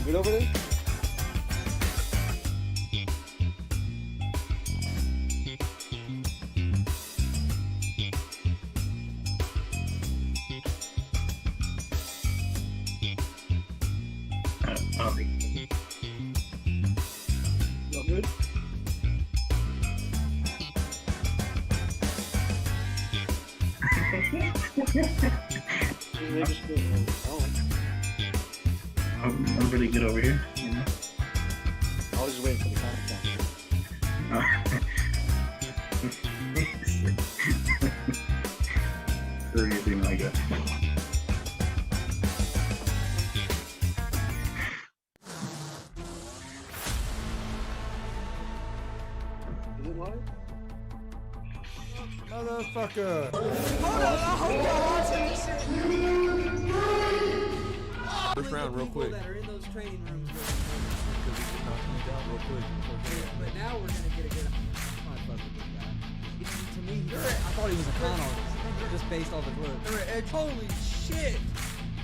Good over there? Oh, Y'all good? I'm really good over here. You know? I was just waiting for the contact. Or anything like that. Is it live? Motherfucker. First round, real quick. That are in those training rooms. Real quick. But now we're gonna get a good. I fuck with this guy. To me, I thought he was a con artist, just based off his looks. Holy shit!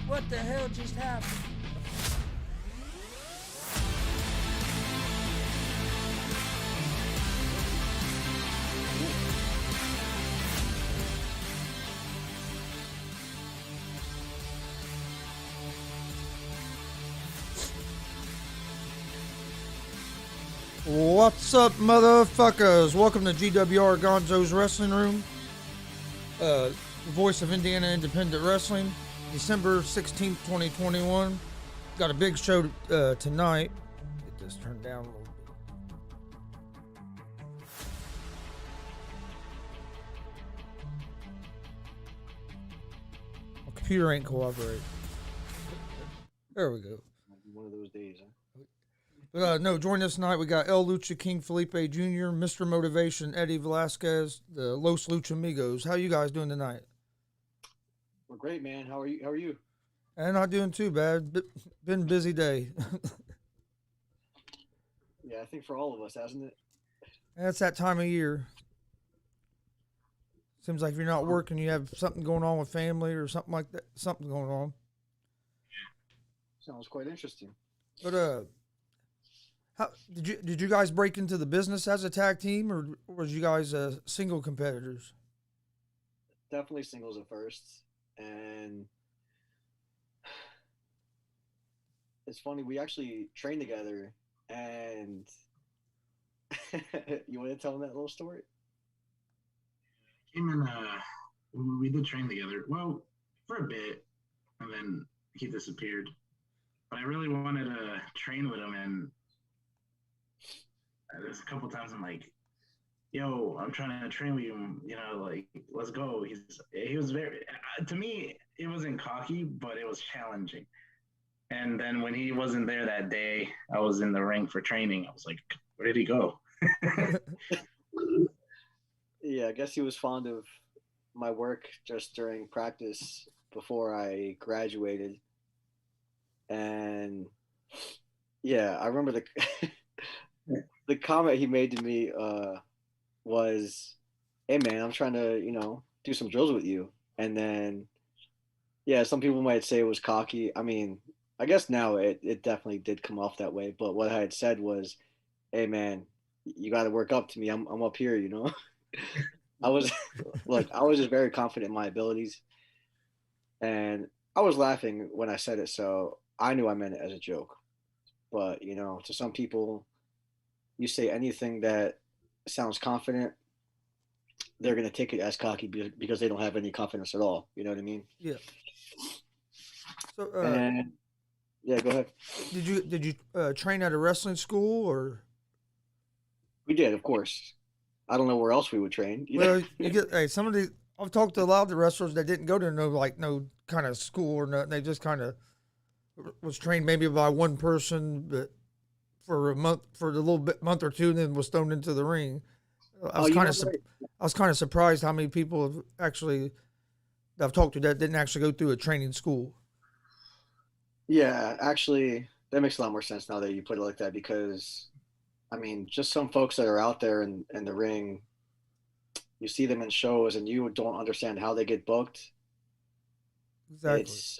What the hell just happened? What's up, motherfuckers? Welcome to G.W.R. Gonzo's Wrestling Room. Voice of Indiana Independent Wrestling. December 16th, 2021. Got a big show tonight. Get this turned down a little bit. My computer ain't cooperating. There we go. One of those days, huh? No, join us tonight. We got El Lucha King Felipe Jr., Mr. Motivation Eddie Velasquez, the Los Luchamigos. How you guys doing tonight? We're great, man. How are you? How are you? And not doing too bad. Been a busy day. Yeah, I think for all of us, hasn't it? That's that time of year. Seems like if you're not working, you have something going on with family or something like that. Something going on. Sounds quite interesting. But how did you guys break into the business as a tag team, or was you guys single competitors? Definitely singles at first, and it's funny. We actually trained together, and you want to tell them that little story? Came in, we did train together. Well, for a bit, and then he disappeared. But I really wanted to train with him, and there's a couple times I'm like, yo, I'm trying to train with you, you know, like, let's go. He was very, to me, it wasn't cocky, but it was challenging. And then when he wasn't there that day, I was in the ring for training. I was like, where did he go? Yeah, I guess he was fond of my work just during practice before I graduated. And yeah, I remember the comment he made to me was, "Hey man, I'm trying to, do some drills with you." And then yeah, some people might say it was cocky. I mean, I guess now it definitely did come off that way, but what I had said was, "Hey man, you got to work up to me. I'm up here, you know." I was look, I was just very confident in my abilities, and I was laughing when I said it, so I knew I meant it as a joke. But, to some people, you say anything that sounds confident, they're going to take it as cocky because they don't have any confidence at all. You know what I mean? Yeah. So, And yeah, go ahead. did you train at a wrestling school or? We did, of course. I don't know where else we would train. Well, you get some of the. I've talked to a lot of the wrestlers that didn't go to no kind of school or nothing. They just kind of was trained maybe by one person, but for a month, for a little bit, month or two, and then was thrown into the ring. I was kind of surprised how many people have actually that I've talked to that didn't actually go through a training school. Yeah, actually, that makes a lot more sense now that you put it like that because, I mean, just some folks that are out there in the ring, you see them in shows and you don't understand how they get booked. Exactly. It's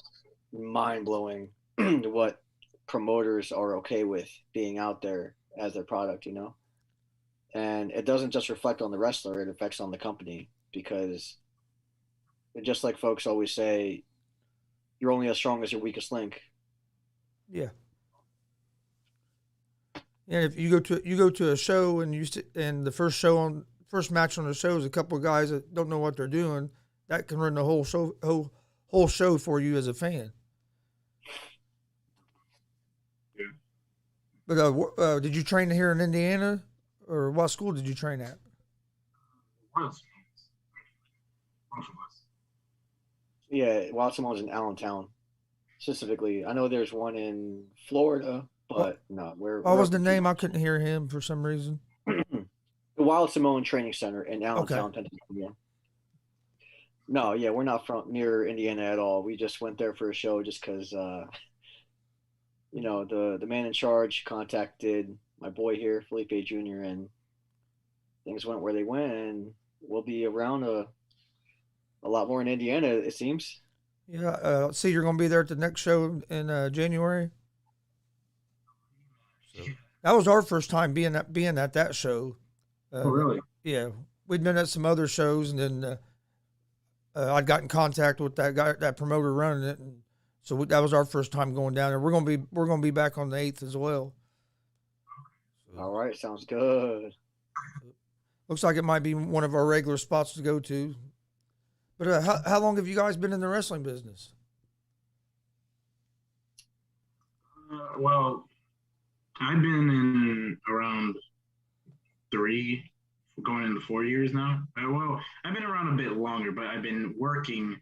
mind blowing what promoters are okay with being out there as their product, you know? And it doesn't just reflect on the wrestler, it affects on the company because just like folks always say, you're only as strong as your weakest link. Yeah. And if you go to a show and and the first match on the show is a couple of guys that don't know what they're doing, that can ruin the whole show for you as a fan. Yeah. But did you train here in Indiana, or what school did you train at? Most of us. Yeah, Wild Simone's in Allentown, specifically. I know there's one in Florida, but no, What we're was up the in name? I couldn't hear him for some reason. the Wild Simone Training Center in Okay. Allentown, Pennsylvania. No, yeah, we're not from near Indiana at all. We just went there for a show just because, the man in charge contacted my boy here, Felipe Jr., and things went where they went, and we'll be around a lot more in Indiana, it seems. Yeah. See, you're going to be there at the next show in January. That was our first time being at that show. Oh, really? Yeah, we'd been at some other shows, and then I'd got in contact with that guy, that promoter running it, and so that was our first time going down there. We're gonna be back on the 8th as well. All right, sounds good. Looks like it might be one of our regular spots to go to. But how long have you guys been in the wrestling business? Well, I've been in around 3, going into 4 years now. Well, I've been around a bit longer, but I've been working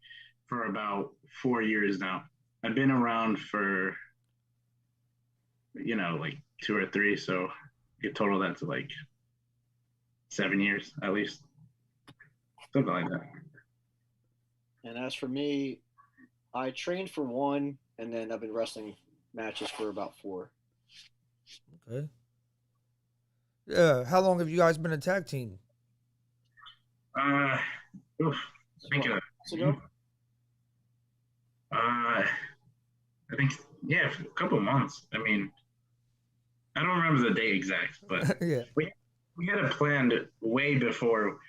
for about 4 years now. I've been around for, like 2 or 3, so you total that to like 7 years at least, something like that. And as for me, I trained for 1, and then I've been wrestling matches for about 4. Okay. How long have you guys been a tag team? I think Ago? I think a couple of months. I mean, I don't remember the date exact, but Yeah. we had it planned way before,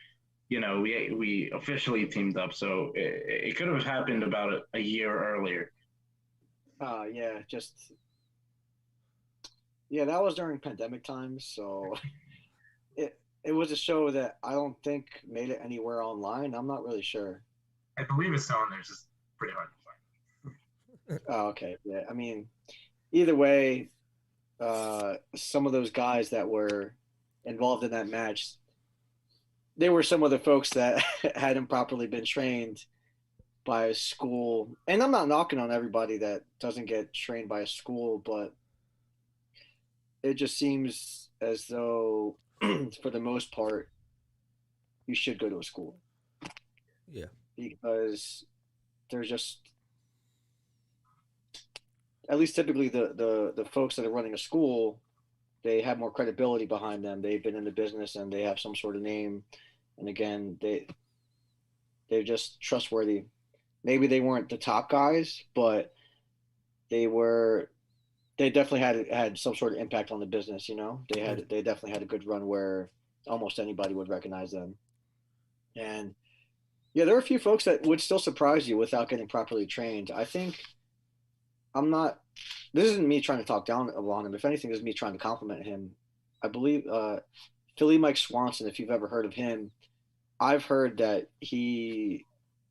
we officially teamed up. So it could have happened about a year earlier. That was during pandemic times, so it was a show that I don't think made it anywhere online. I'm not really sure. I believe it's still on there. It's just pretty hard to find. Oh, okay. Yeah. I mean, either way, some of those guys that were involved in that match, they were some of the folks that hadn't properly been trained by a school. And I'm not knocking on everybody that doesn't get trained by a school, but it just seems as though, for the most part, you should go to a school. Yeah. Because there's just, at least typically the folks that are running a school, they have more credibility behind them. They've been in the business and they have some sort of name. And again, they're just trustworthy. Maybe they weren't the top guys, but they definitely had some sort of impact on the business, They definitely had a good run where almost anybody would recognize them. And yeah, there are a few folks that would still surprise you without getting properly trained. I think this isn't me trying to talk down on him. If anything, this is me trying to compliment him. I believe Philly Mike Swanson, if you've ever heard of him, I've heard that he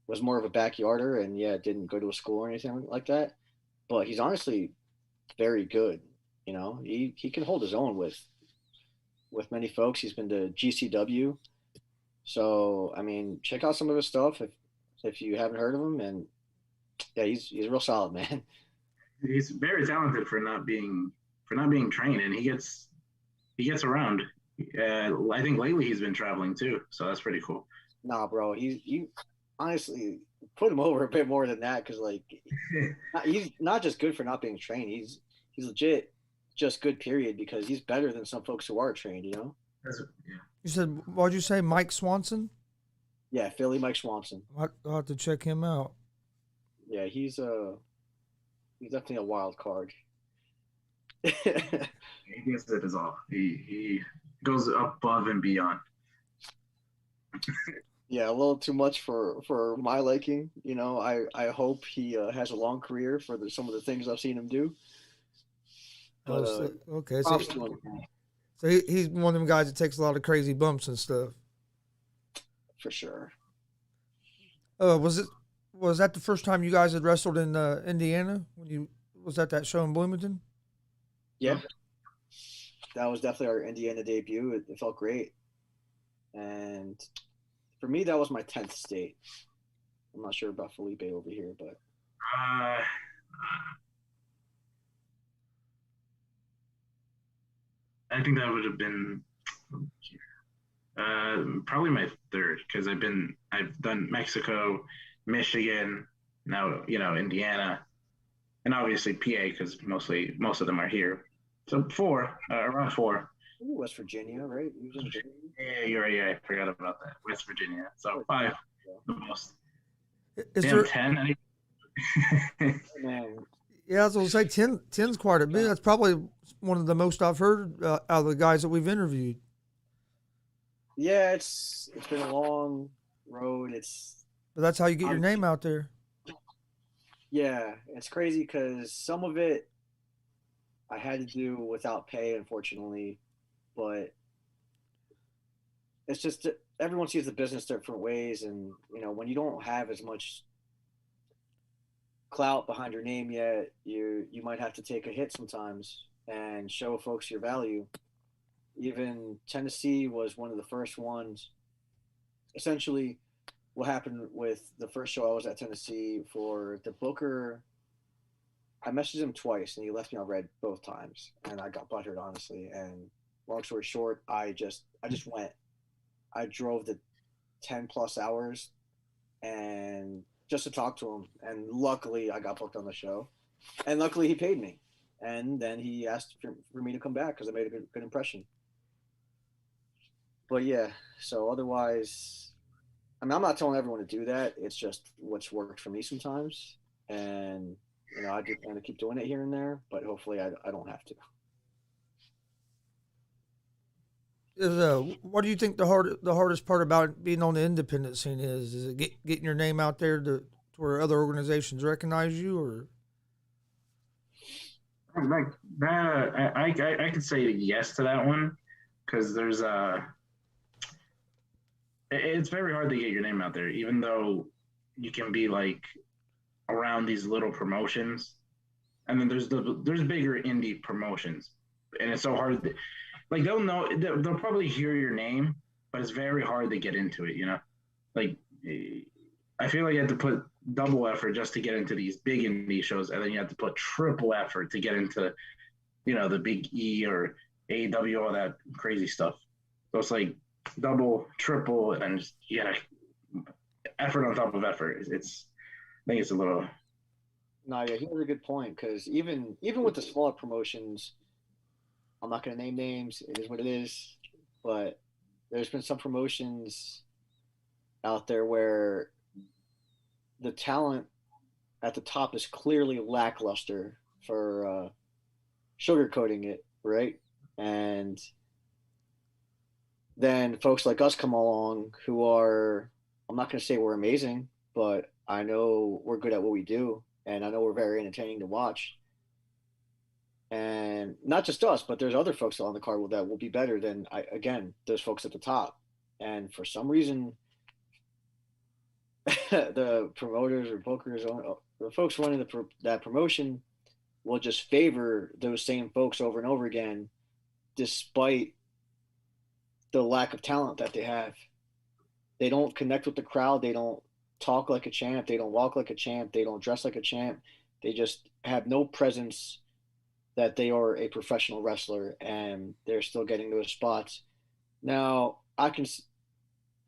was more of a backyarder and didn't go to a school or anything like that. But he's honestly very good. He can hold his own with many folks. He's been to GCW. So, I mean, check out some of his stuff if you haven't heard of him. And yeah, he's real solid, man. He's very talented for not being trained, and he gets around. I think lately he's been traveling too, so that's pretty cool. Nah, bro, you honestly put him over a bit more than that, because he's not just good for not being trained. He's legit just good, period, because he's better than some folks who are trained. Yeah. You said, what'd you say, Mike Swanson? Yeah, Philly Mike Swanson. I'll have to check him out. Yeah, he's definitely a wild card. He gives it his all. He goes above and beyond. Yeah, a little too much for my liking. You know, I hope he has a long career for some of the things I've seen him do. But Oh, so, okay. props to him So he's one of them guys that takes a lot of crazy bumps and stuff. for sure. Was that the first time you guys had wrestled in Indiana when you was at that show in Bloomington? Yeah, that was definitely our Indiana debut. It felt great, and for me, that was my 10th state. I'm not sure about Felipe over here, but Uh, I think that would have been probably my third because I've done Mexico, Michigan, now Indiana, and obviously PA because most of them are here. So four, around four. ooh, West Virginia, right? He was in Virginia. Yeah, you're right. Yeah, I forgot about that. West Virginia. So five, the most. Is Damn, there? 10. Man, Yeah, I was gonna say 10's quite a bit. That's probably one of the most I've heard out of the guys that we've interviewed. yeah, it's been a long road. But that's how you get your name out there. Yeah, it's crazy because some of it I had to do without pay, unfortunately, but it's just everyone sees the business different ways, and when you don't have as much clout behind your name yet, you might have to take a hit sometimes and show folks your value. Even Tennessee was one of the first ones. Essentially, what happened with the first show I was at Tennessee for the booker, I messaged him twice and he left me on red both times, and I got buttered honestly. And long story short, I just went. I drove the 10 plus hours and just to talk to him, and luckily I got booked on the show, and luckily he paid me, and then he asked for me to come back because I made a good impression. But yeah, so otherwise, I mean, I'm not telling everyone to do that. It's just what's worked for me sometimes, and I do plan to keep doing it here and there, but hopefully I don't have to. What do you think the hardest part about being on the independent scene is? Is it getting your name out there to where other organizations recognize you, or? Like that, I could say yes to that one because it's very hard to get your name out there, even though you can be like around these little promotions, and then there's bigger indie promotions, and it's so hard. Like they'll probably hear your name, but it's very hard to get into it. Like I feel like you have to put double effort just to get into these big indie shows, and then you have to put triple effort to get into the big E or AEW, all that crazy stuff. So it's like double, triple, and then just effort on top of effort. I think it's a little. No, yeah, he has a good point because even with the smaller promotions, I'm not going to name names. It is what it is, but there's been some promotions out there where the talent at the top is clearly lackluster for sugarcoating it, right? And then folks like us come along who are, I'm not going to say we're amazing, but I know we're good at what we do, and I know we're very entertaining to watch. And not just us, but there's other folks on the card that will be better than again those folks at the top. And for some reason, the promoters or bookers, the folks running that promotion, will just favor those same folks over and over again, despite the lack of talent that they have. They don't connect with the crowd. They don't talk like a champ. They don't walk like a champ. They don't dress like a champ. They just have no presence that they are a professional wrestler, and they're still getting those spots. Now, I'm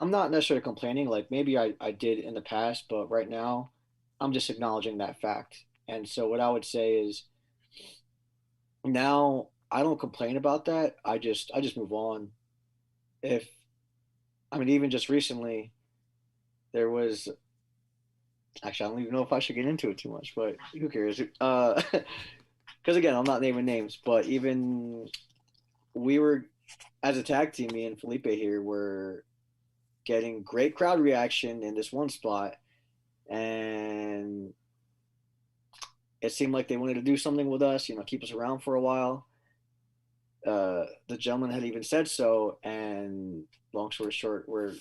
not necessarily complaining, like maybe I did in the past, but right now I'm just acknowledging that fact. And so what I would say is now I don't complain about that. I just move on. If I mean even just recently there was actually I don't even know if I should get into it too much, but who cares? because again, I'm not naming names, but even we were as a tag team, me and Felipe here were getting great crowd reaction in this one spot, and it seemed like they wanted to do something with us, keep us around for a while. The gentleman had even said so, and long story short, we're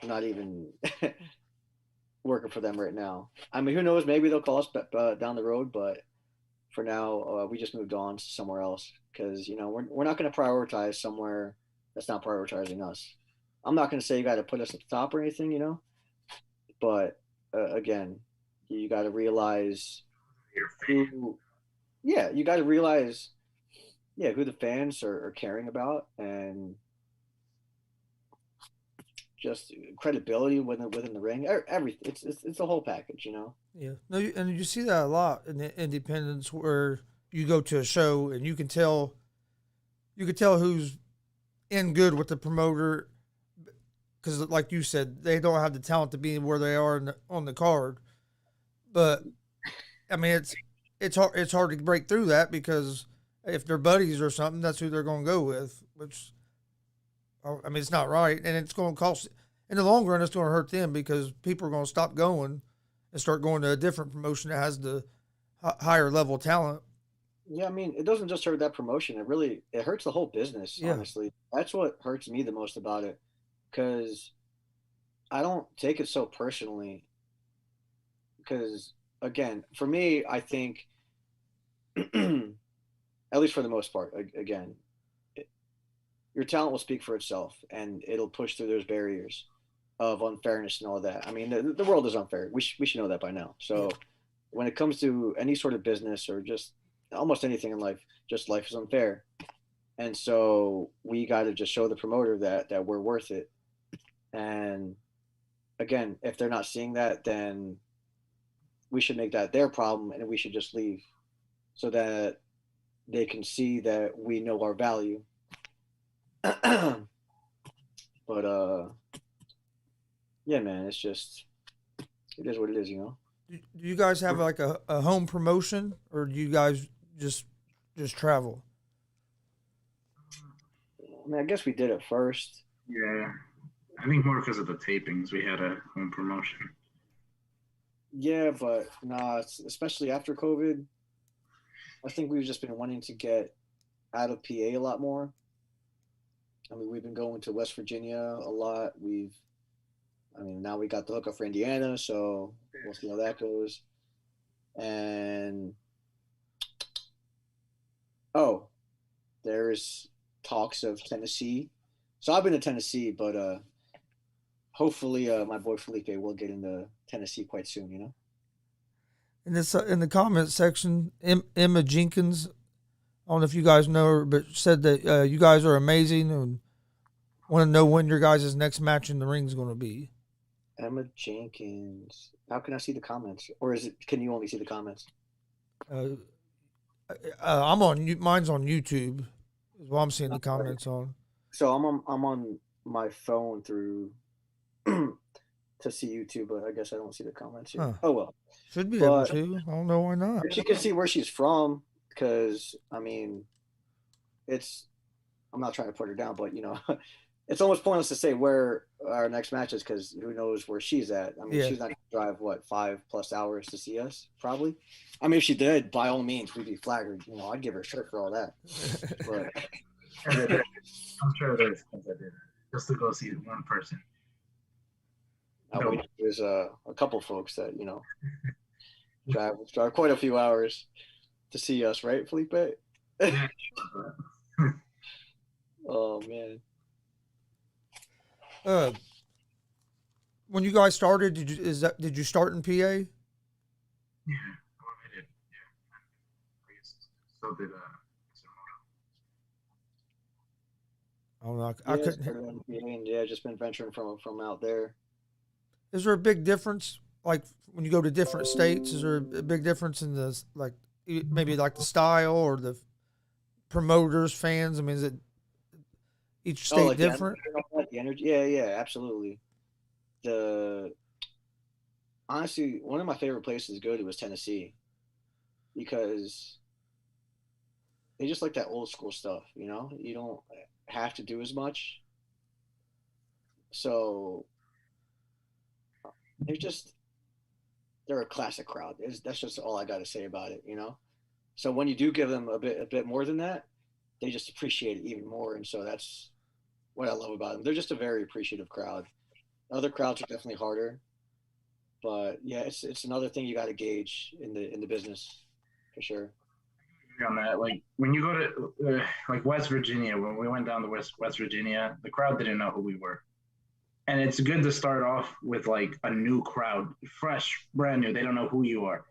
not even working for them right now. I mean, who knows? Maybe they'll call us down the road, but for now, we just moved on to somewhere else because we're not going to prioritize somewhere that's not prioritizing us. I'm not going to say you got to put us at the top or anything, but again, you got to realize who, yeah, you got to realize, yeah, who the fans are caring about, and just credibility within the ring. Everything. It's the whole package, Yeah. No, and you see that a lot in the independents where you go to a show and you can tell who's in good with the promoter because, like you said, they don't have the talent to be where they are on the card. But I mean, it's hard to break through that because if they're buddies or something, that's who they're going to go with. Which I mean, it's not right, and it's going to cost. In the long run, it's going to hurt them because people are going to stop going and start going to a different promotion that has the higher level talent. Yeah, I mean, it doesn't just hurt that promotion. It hurts the whole business. Yeah. Honestly, that's what hurts me the most about it, because I don't take it so personally. Because again, for me, I think, at least for the most part, again, your talent will speak for itself, and it'll push through those barriers of unfairness and all that. I mean, the world is unfair. We should know that by now. So when it comes to any sort of business or just almost anything in life, just life is unfair. And so we got to just show the promoter that we're worth it. And again, if they're not seeing that, then we should make that their problem, and we should just leave so that they can see that we know our value. But yeah, man, it is what it is. Do you guys have like a home promotion, or do you guys just travel? I mean, I guess we did it first. Yeah, I think more because of the tapings. We had a home promotion. Yeah, but nah, especially after COVID, I think we've just been wanting to get out of PA a lot more. I mean, we've been going to West Virginia a lot. I mean, now we got the hookup for Indiana, so we'll see how that goes. And oh, there's talks of Tennessee. So I've been to Tennessee, but hopefully my boy Felipe will get into Tennessee quite soon. In this in the comment section, Emma Jenkins, I don't know if you guys know her, but said that you guys are amazing and want to know when your guys' next match in the ring is going to be. Emma Jenkins. How can I see the comments? Or can you only see the comments? I'm on mine's on YouTube. Is what I'm seeing the comments on. So I'm on my phone through to see YouTube, but I guess I don't see the comments here. Huh. Oh well. Should be able to. I don't know why not. If you can see where she's from, because I mean, I'm not trying to put her down, but it's almost pointless to say where our next match is because who knows where she's at. I mean, she's not going to drive, 5+ hours to see us, probably. I mean, if she did, by all means, we'd be flattered. I'd give her a shirt for all that. But I'm sure there's things I did just to go see one person. There's a couple folks that, drive quite a few hours to see us, right, Felipe? Oh, man. When you guys started, did you start in PA? Yeah, I did. Yeah, I guess so did I don't know. I couldn't. Yeah, just been venturing from out there. Is there a big difference, like when you go to different states? Is there a big difference in the maybe like the style or the promoters, fans? I mean, is it each state different? The energy, yeah, absolutely. Honestly, one of my favorite places to go to was Tennessee, because they just like that old school stuff. You know, you don't have to do as much. So they're just they're a classic crowd. That's just all I got to say about it. You know. So when you do give them a bit more than that, they just appreciate it even more. And so that's what I love about them. They're just a very appreciative crowd. Other crowds are definitely harder, but yeah, it's another thing you got to gauge in the business for sure. On that, like when you go to like West Virginia, when we went down to West Virginia, the crowd didn't know who we were, and it's good to start off with like a new crowd, fresh, brand new. They don't know who you are.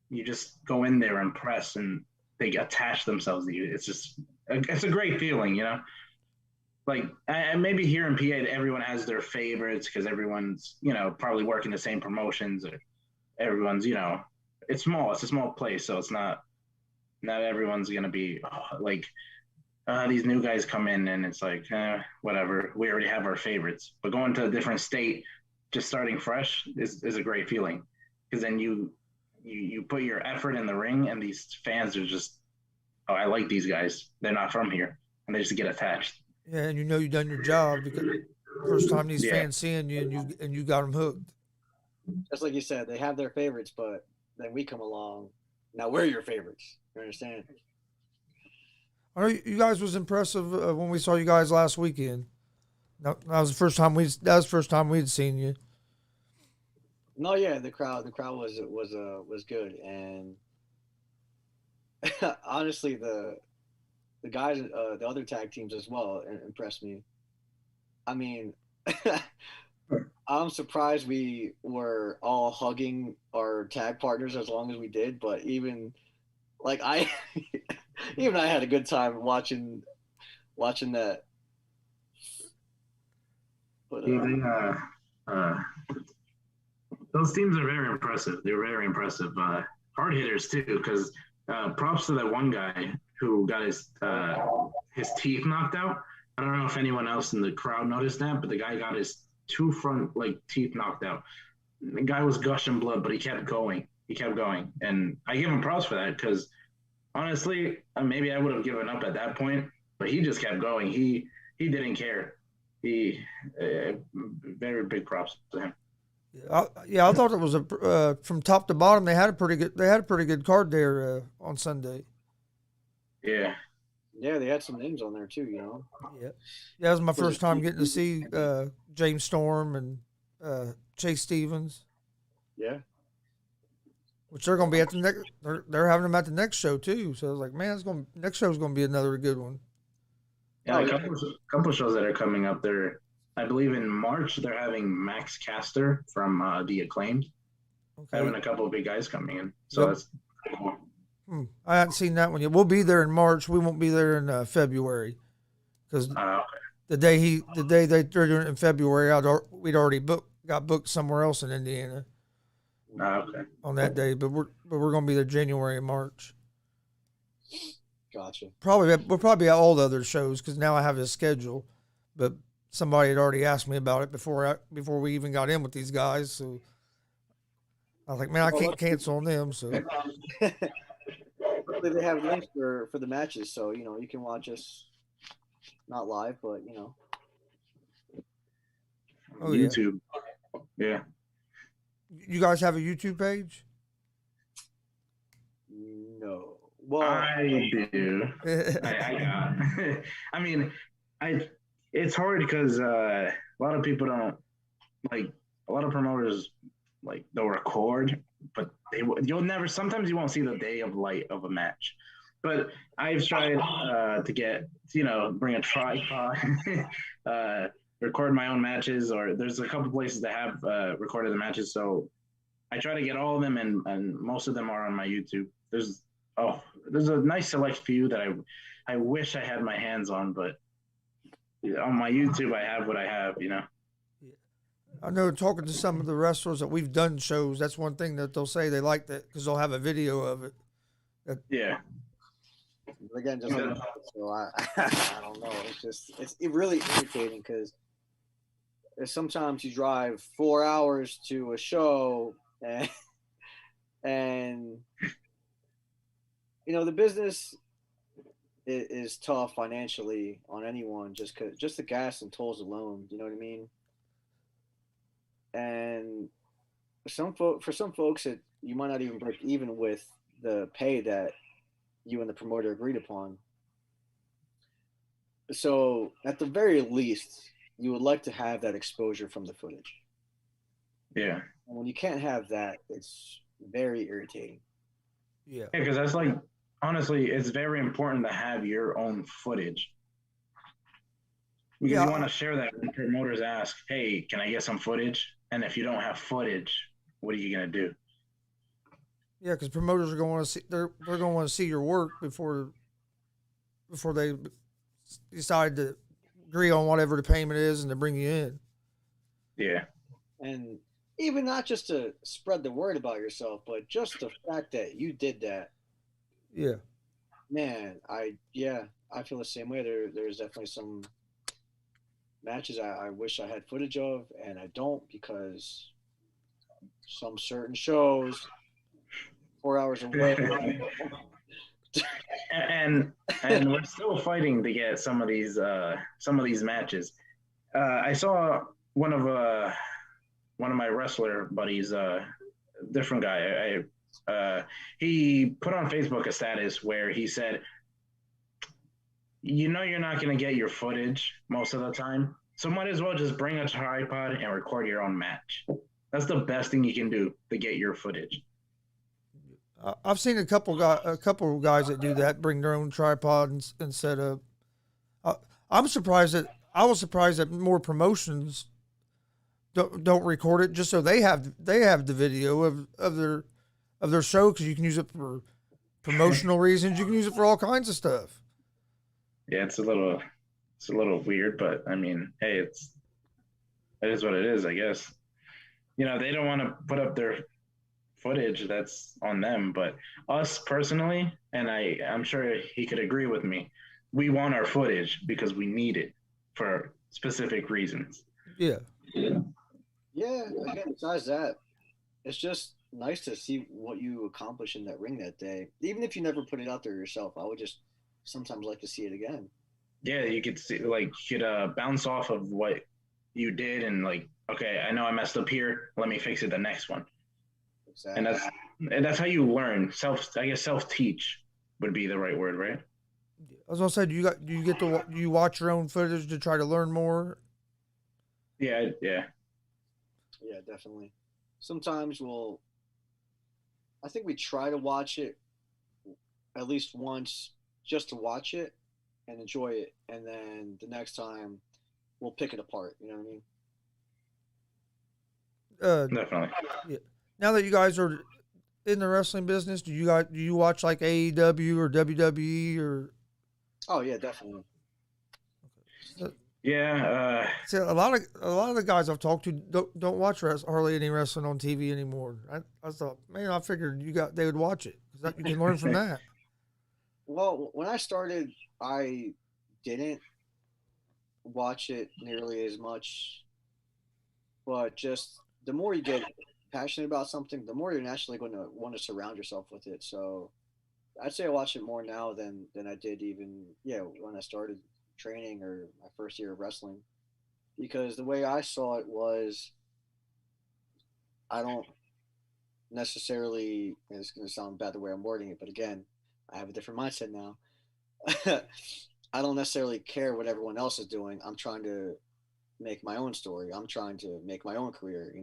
You just go in there and press, and they attach themselves to you. It's a great feeling, you know. Like, and maybe here in PA, everyone has their favorites because everyone's, you know, probably working the same promotions, or everyone's, you know, it's small. It's a small place, so it's not everyone's gonna be like these new guys come in and it's like whatever. We already have our favorites, but going to a different state, just starting fresh is a great feeling because then you put your effort in the ring, and these fans are just, oh, I like these guys. They're not from here, and they just get attached. Yeah, and you know you've done your job because first time these Yeah. fans seeing you and you got them hooked. Just like you said, they have their favorites, but then we come along. Now we're your favorites. You understand? I know you guys was impressive when we saw you guys last weekend. That was the first time the first time we'd seen you. No, yeah, the crowd was good, and honestly, the guys, the other tag teams as well, impressed me. I mean, I'm surprised we were all hugging our tag partners as long as we did, but even like I, even I had a good time watching that. But Yeah, uh, those teams are very impressive. They're very impressive. Hard hitters too, because props to that one guy who got his teeth knocked out. I don't know if anyone else in the crowd noticed that, but the guy got his two front teeth knocked out. The guy was gushing blood, but he kept going. He kept going, and I give him props for that because honestly, maybe I would have given up at that point, but he just kept going. He didn't care. He very big props to him. I thought it was from top to bottom. They had a pretty good card there on Sunday. Yeah. Yeah, they had some names on there too. You know. Yeah, that was my first time getting to see James Storm and Chase Stevens. Yeah. Which they're going to be at the next. They're having them at the next show too. So I was like, man, next show is going to be another good one. Yeah, a couple shows that are coming up. I believe in March they're having Max Caster from the Acclaimed. Okay. Having a couple of big guys coming in, so that's cool. I hadn't seen that one yet. We'll be there in March. We won't be there in February because the day they're doing it in February, we'd already got booked somewhere else in Indiana. Okay. On that day, but we're going to be there January and March. Gotcha. We'll probably at all the other shows because now I have a schedule, but somebody had already asked me about it before we even got in with these guys. So I was like, man, I can't cancel on them. So they have links for the matches, so you know you can watch us not live, but you know. YouTube. Yeah. You guys have a YouTube page? No. Well, I do. I mean, it's hard because a lot of people don't like. A lot of promoters they'll record, but you'll never. Sometimes you won't see the day of light of a match. But I've tried to get bring a tripod, record my own matches, or there's a couple places that have recorded the matches. So I try to get all of them, and most of them are on my YouTube. There's a nice select few that I wish I had my hands on, but on my YouTube I have what I have, I know talking to some of the wrestlers that we've done shows, that's one thing that they'll say they like that because they'll have a video of it. Yeah. Again, just so I don't know. It's really irritating because sometimes you drive 4 hours to a show and the business is tough financially on anyone just the gas and tolls alone. You know what I mean? And for some folks, you might not even break even with the pay that you and the promoter agreed upon. So at the very least, you would like to have that exposure from the footage. Yeah. And when you can't have that, it's very irritating. Yeah. Yeah, because that's like honestly, it's very important to have your own footage because Yeah. you want to share that when promoters ask, "Hey, can I get some footage?" And if you don't have footage, what are you gonna do? Yeah, because promoters are going to want to see they're going to want to see your work before they decide to agree on whatever the payment is and to bring you in. Yeah, And even not just to spread the word about yourself, but just the fact that you did that, Yeah. man, I feel the same way. There's definitely some matches I wish I had footage of, and I don't because some certain shows 4 hours away. and and we're still fighting to get some of these matches. I saw one of uh, one of my wrestler buddies, different guy. He put on Facebook a status where he said, "You know, you're not going to get your footage most of the time, so might as well just bring a tripod and record your own match. That's the best thing you can do to get your footage." I've seen a couple of guys that do that, bring their own tripod and set up. I'm surprised that I was surprised that more promotions don't record it just so they have the video of their show because you can use it for promotional reasons. You can use it for all kinds of stuff. Yeah, it's a little weird, but I mean, hey, it is what it is, I guess. You know, they don't want to put up their footage, that's on them. But us personally, and I'm sure he could agree with me, we want our footage because we need it for specific reasons. Yeah. Yeah, again, besides that, it's just nice to see what you accomplish in that ring that day. Even if you never put it out there yourself, I would just sometimes like to see it again. Yeah, you could see, like, you could bounce off of what you did and, like, okay, I know I messed up here. Let me fix it the next one. And Exactly. that's how you learn. I guess self teach would be the right word, right? I was gonna say, do you watch your own footage to try to learn more? Yeah, yeah. Yeah, definitely. Sometimes I think we try to watch it at least once just to watch it and enjoy it. And then the next time we'll pick it apart. You know what I mean? Definitely. Yeah. Now that you guys are in the wrestling business, do you watch like AEW or WWE or? Oh, yeah, definitely. Yeah. See, a lot of the guys I've talked to don't watch hardly any wrestling on TV anymore. I thought, man, I figured they would watch it because you can learn from that. Well, when I started, I didn't watch it nearly as much, but just the more you get passionate about something, the more you're naturally going to want to surround yourself with it. So I'd say I watch it more now than I did even when I started training or my first year of wrestling. Because the way I saw it was, I don't necessarily. And it's going to sound bad the way I'm wording it, but again, I have a different mindset now. I don't necessarily care what everyone else is doing. I'm trying to make my own story. I'm trying to make my own career.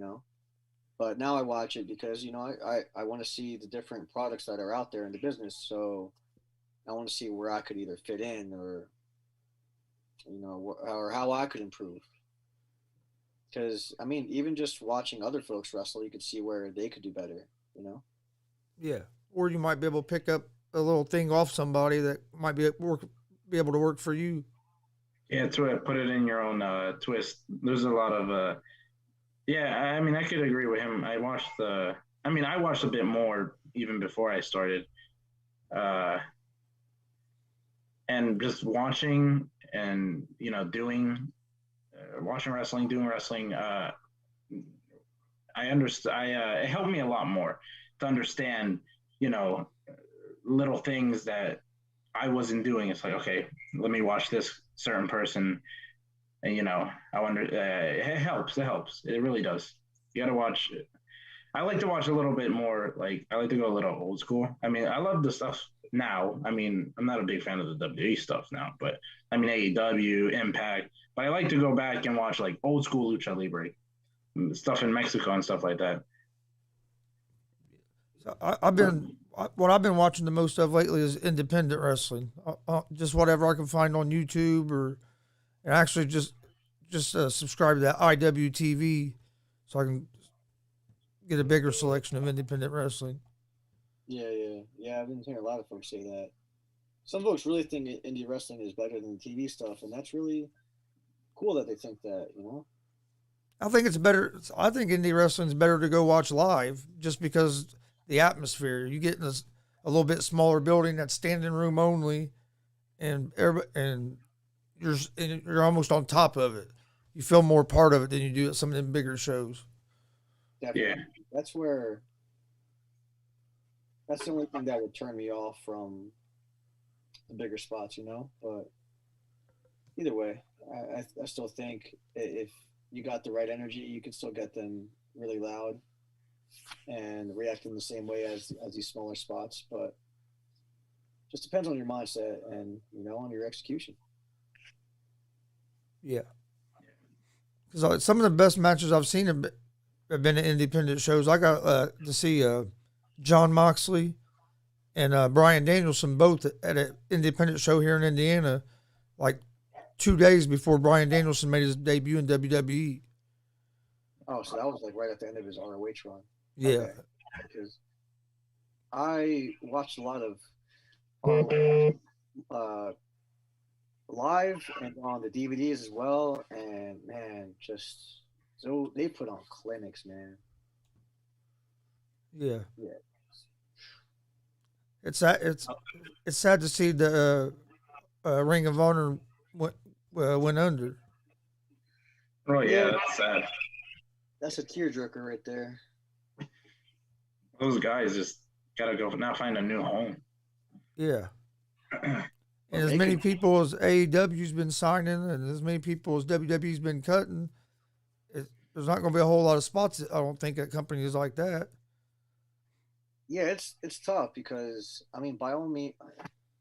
But now I watch it because I want to see the different products that are out there in the business. So I want to see where I could either fit in or how I could improve. Because I mean, even just watching other folks wrestle, you could see where they could do better. You know. Yeah, or you might be able to pick up a little thing off somebody that might be able to work for you. Yeah, put it in your own twist. There's a lot of yeah. I mean, I could agree with him. I watched a bit more even before I started, uh, and just watching and doing watching wrestling, doing wrestling. I understand. It helped me a lot more to understand, you know, little things that I wasn't doing. It's like, okay, let me watch this certain person, and I wonder. It helps. It helps. It really does. You got to watch. I like to watch a little bit more. Like I like to go a little old school. I mean, I love the stuff now. I mean, I'm not a big fan of the WWE stuff now, but I mean AEW, Impact. But I like to go back and watch like old school lucha libre stuff in Mexico and stuff like that. So what I've been watching the most of lately is independent wrestling. Just whatever I can find on YouTube, or and actually just subscribe to that IWTV so I can get a bigger selection of independent wrestling. Yeah. I've been hearing a lot of folks say that. Some folks really think indie wrestling is better than the TV stuff, and that's really cool that they think that. I think it's better. I think indie wrestling is better to go watch live, just because the atmosphere. You get in a little bit smaller building that's standing room only, and you're almost on top of it. You feel more part of it than you do at some of them bigger shows. Definitely. Yeah. That's the only thing that would turn me off from the bigger spots. But either way, I still think if you got the right energy, you can still get them really loud and reacting the same way as these smaller spots. But just depends on your mindset and on your execution. Yeah, because some of the best matches I've seen have been at independent shows. I got to see John Moxley and Brian Danielson both at an independent show here in Indiana, like 2 days before Brian Danielson made his debut in WWE. Oh, so that was like right at the end of his ROH run. Yeah. Okay. Because I watched a lot of ROH live and on the DVDs as well, and man, just so they put on clinics, man. Yeah. Yeah. It's sad to see the Ring of Honor went under. Oh yeah, Yeah. that's sad. That's a tearjerker right there. Those guys just gotta go now find a new home. Yeah. And as many people as AEW's been signing, and as many people as WWE's been cutting, there's not going to be a whole lot of spots, I don't think, at companies like that. Yeah, it's tough because I mean, by all means,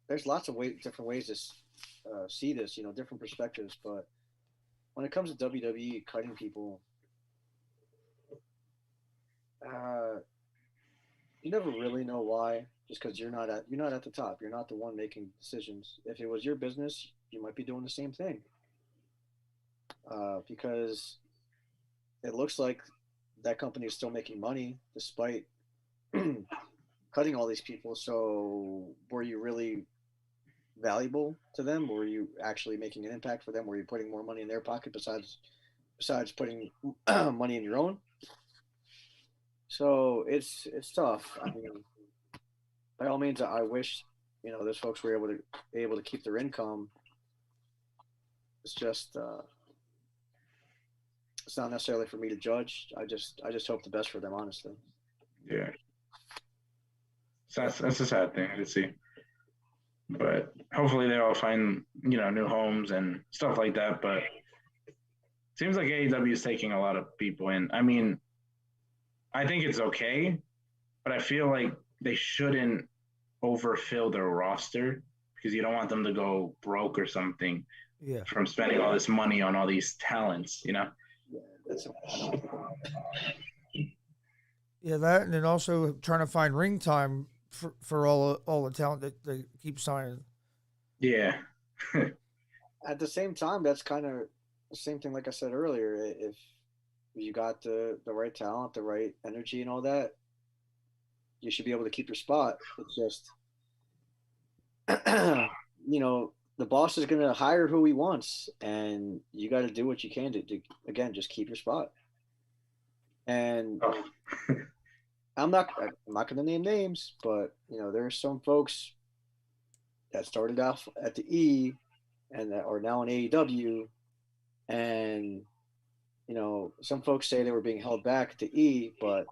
there's lots of different ways to see this, different perspectives. But when it comes to WWE cutting people, you never really know why. Just because you're not at the top, you're not the one making decisions. If it was your business, you might be doing the same thing. Because it looks like that company is still making money despite cutting all these people. So were you really valuable to them? Were you actually making an impact for them? Were you putting more money in their pocket besides putting money in your own? So it's tough. I mean, by all means, I wish those folks were able to keep their income. It's just it's not necessarily for me to judge. I just hope the best for them, honestly. Yeah, so that's a sad thing to see. But hopefully they all find new homes and stuff like that. But it seems like AEW is taking a lot of people in. I mean, I think it's okay, but I feel like they shouldn't overfill their roster because you don't want them to go broke or something from spending all this money on all these talents, Yeah, that, and then also trying to find ring time for all the talent that they keep signing. Yeah. At the same time, that's kind of the same thing like I said earlier. If you got the right talent, the right energy and all that, you should be able to keep your spot. It's just the boss is going to hire who he wants, and you got to do what you can to again, just keep your spot. And I'm not going to name names, but there's some folks that started off at the E and that are now in AEW, and some folks say they were being held back at the E, but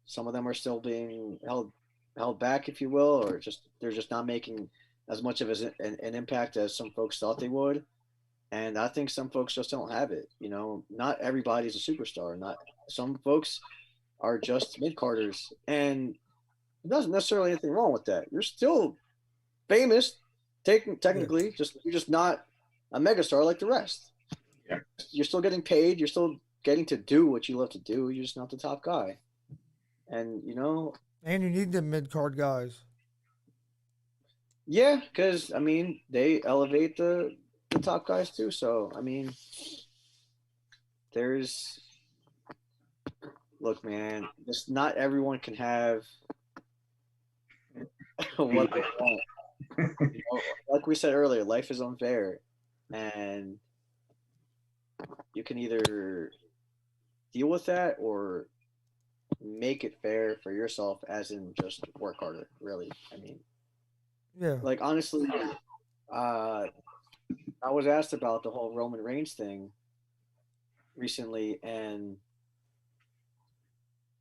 some of them are still being held held back, if you will, or just they're just not making as much of an impact as some folks thought they would. And I think some folks just don't have it. You know, not everybody's a superstar. Not some folks are just mid carders, and there's not necessarily anything wrong with that. You're still famous, technically, just you're just not a megastar like the rest. Yeah. You're still getting paid. You're still getting to do what you love to do. You're just not the top guy. And you know, And you need them mid card guys. yeah, because I mean they elevate the top guys too. So I mean, there's look, man, just not everyone can have what they want. You know, like we said earlier, life is unfair, and you can either deal with that or make it fair for yourself, as in just work harder. Really, I mean, Yeah. like honestly, I was asked about the whole Roman Reigns thing recently, and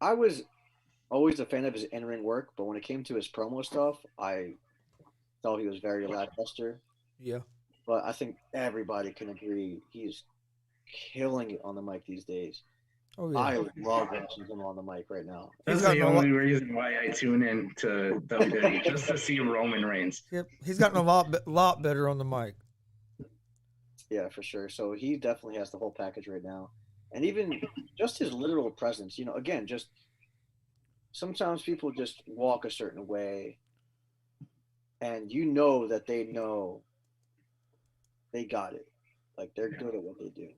I was always a fan of his in-ring work, but when it came to his promo stuff, I thought he was very lackluster. Yeah. But I think everybody can agree he's killing it on the mic these days. Oh yeah. I love watching him on the mic right now. That's He's the gotten a lot. only reason why I tune in to WWE, just to see Roman Reigns. Yep. He's gotten a lot better on the mic. Yeah, for sure. So he definitely has the whole package right now. And even just his literal presence, you know, again, just sometimes people just walk a certain way and you know they got it. Like they're good at what they do.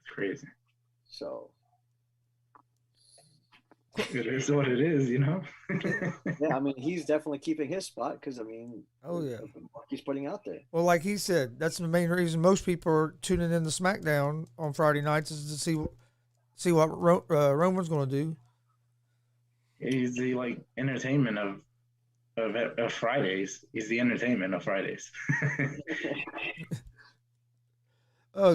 It's crazy. So It is what it is, you know? yeah, I mean, he's definitely keeping his spot because I mean, Oh yeah. the work he's putting out there. Well, like he said, that's the main reason most people are tuning in to SmackDown on Friday nights is to see what Roman's going to do. He's the like entertainment of Fridays. He's the entertainment of Fridays.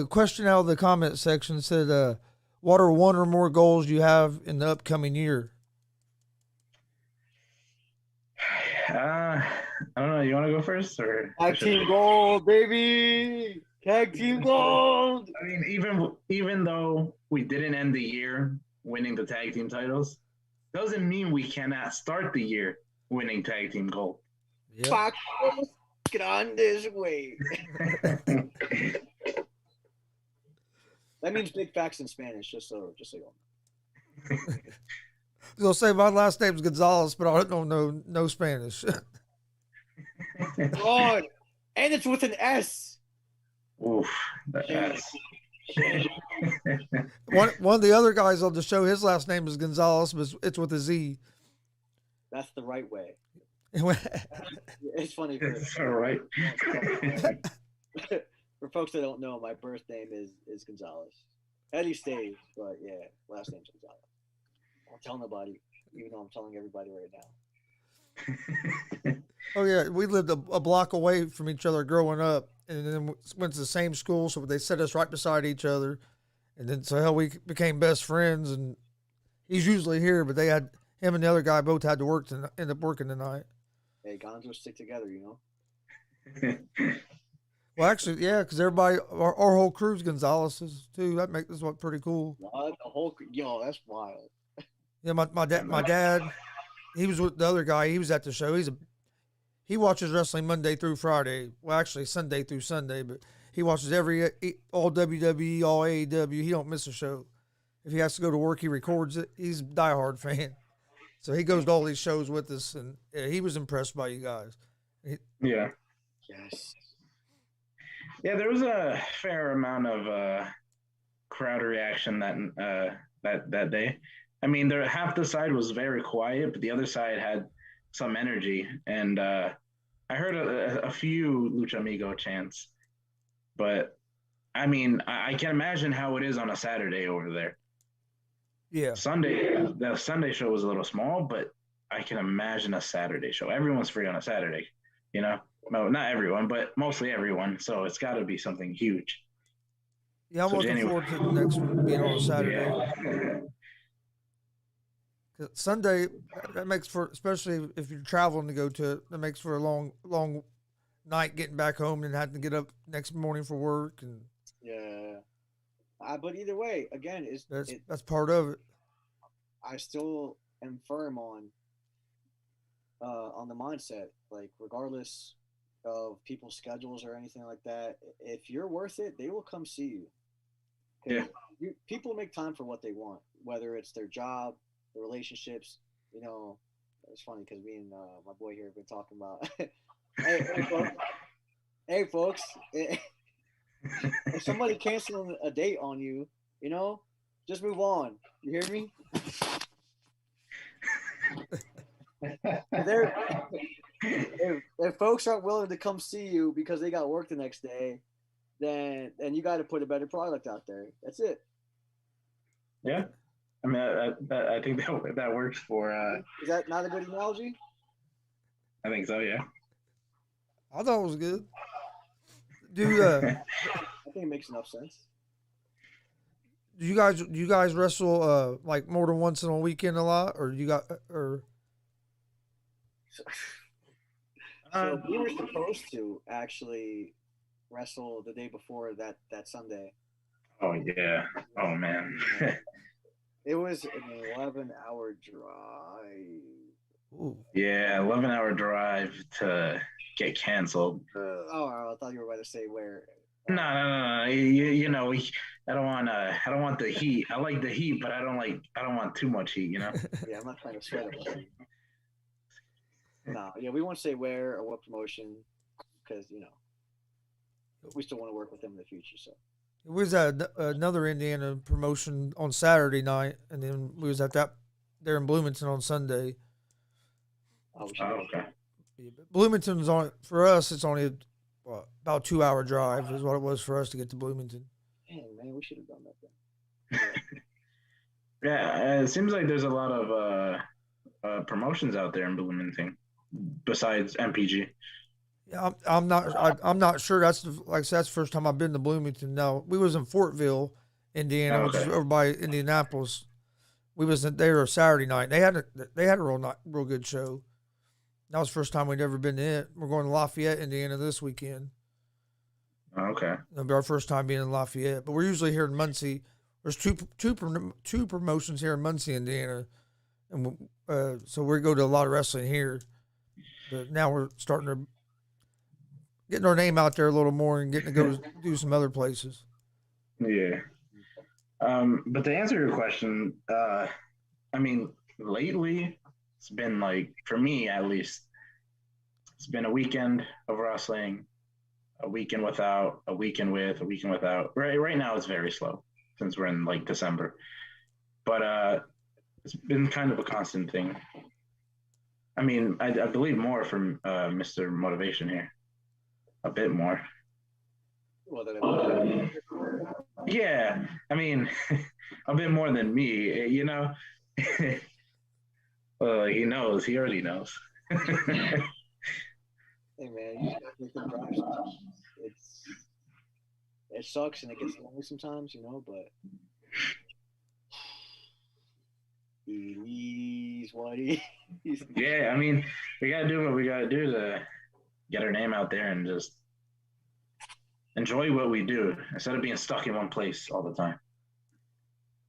Question out of the comment section said, "What are one or more goals you have in the upcoming year?" I don't know. You want to go first, or Tag team gold, baby! Tag team gold! I mean, even though we didn't end the year winning the tag team titles, doesn't mean we cannot start the year winning tag team gold. Yep. Paco Grandes way. That means big facts in Spanish, just so you know. I was gonna say my last name's Gonzalez, but I don't know no Spanish. God, and it's with an S. Oof, the S. one of the other guys on the show, his last name is Gonzalez, but it's with a Z. That's the right way. It's funny. It's all right. For folks that don't know, my birth name is Gonzalez. Eddie stays, but yeah, last name's Gonzalez. I won't tell nobody, even though I'm telling everybody right now. Oh yeah, we lived a block away from each other growing up, and then went to the same school, so they set us right beside each other, and then so hell we became best friends. And he's usually here, but him and the other guy both had to work to end up working tonight. Hey, Gonzos stick together, you know. Well, actually, yeah, because everybody, our whole crew's Gonzalez's too. That makes this one pretty cool. What? That's wild. Yeah, my dad, he was with the other guy. He was at the show. He watches wrestling Monday through Friday. Well, actually Sunday through Sunday, but he watches all WWE, all AEW. He don't miss a show. If he has to go to work, he records it. He's a diehard fan, so he goes to all these shows with us, and yeah, he was impressed by you guys. Yeah. Yes. Yeah, there was a fair amount of crowd reaction that day. I mean, half the side was very quiet, but the other side had some energy. And I heard a few Luchamigos chants, but I mean, I can imagine how it is on a Saturday over there. Yeah. The Sunday show was a little small, but I can imagine a Saturday show. Everyone's free on a Saturday, you know? No, not everyone, but mostly everyone. So it's got to be something huge. Yeah, I'm looking forward to the next one being on a Saturday. Yeah. Sunday, that makes for, especially if you're traveling to go to it, that makes for a long night getting back home and having to get up next morning for work, and Yeah. But either way, again, that's part of it. I still am firm on the mindset. Like regardless of people's schedules or anything like that, if you're worth it, they will come see you. Yeah. Because people make time for what they want, whether it's their job, their relationships. You know, it's funny because me and my boy here have been talking about. Hey folks, if somebody canceling a date on you, you know, just move on. You hear me? If folks aren't willing to come see you because they got work the next day, then you got to put a better product out there. That's it. Yeah. I mean, I think that works for. Is that not a good analogy? I think so. Yeah. I thought it was good. I think it makes enough sense. Do you guys wrestle like more than once in a weekend a lot, or you got or So we were supposed to actually wrestle the day before that Sunday. Oh yeah. Oh man. It was an 11-hour drive. ooh, Yeah, 11-hour drive to get canceled. I thought you were about to say where. No. You know, I don't want the heat. I like the heat, but I don't want too much heat. You know. Yeah, I'm not trying to sweat it. No, yeah, we won't say where or what promotion because we still want to work with them in the future. So we was at another Indiana promotion on Saturday night, and then we was at that there in Bloomington on Sunday. we should. Okay. Bloomington's on for us. It's only about 2 hour drive is what it was for us to get to Bloomington. Dang, man, we should have done that then. Yeah, it seems like there's a lot of promotions out there in Bloomington besides MPG. Yeah, I'm not sure. Like I said, that's the first time I've been to Bloomington. Now we was in Fortville, Indiana, which is over by Indianapolis. We was there Saturday night. They had a real good show. That was the first time we'd ever been to it. We're going to Lafayette, Indiana this weekend. Okay. It'll be our first time being in Lafayette, but we're usually here in Muncie. There's two promotions here in Muncie, Indiana, and so we go to a lot of wrestling here. But now we're starting to getting our name out there a little more and getting to go do some other places. Yeah. But to answer your question, I mean, lately it's been like, for me at least, it's been a weekend of wrestling, a weekend without, a weekend with, a weekend without. Right now it's very slow since we're in like December. But it's been kind of a constant thing. I mean, I believe more from Mr. Motivation here. A bit more. Well, yeah, I mean, a bit more than me, you know. Well, he knows. He already knows. hey man, you just gotta make them drive sometimes. It sucks and it gets lonely sometimes, but it is what it is. Yeah, I mean, we gotta do what we gotta do to get our name out there and just enjoy what we do instead of being stuck in one place all the time.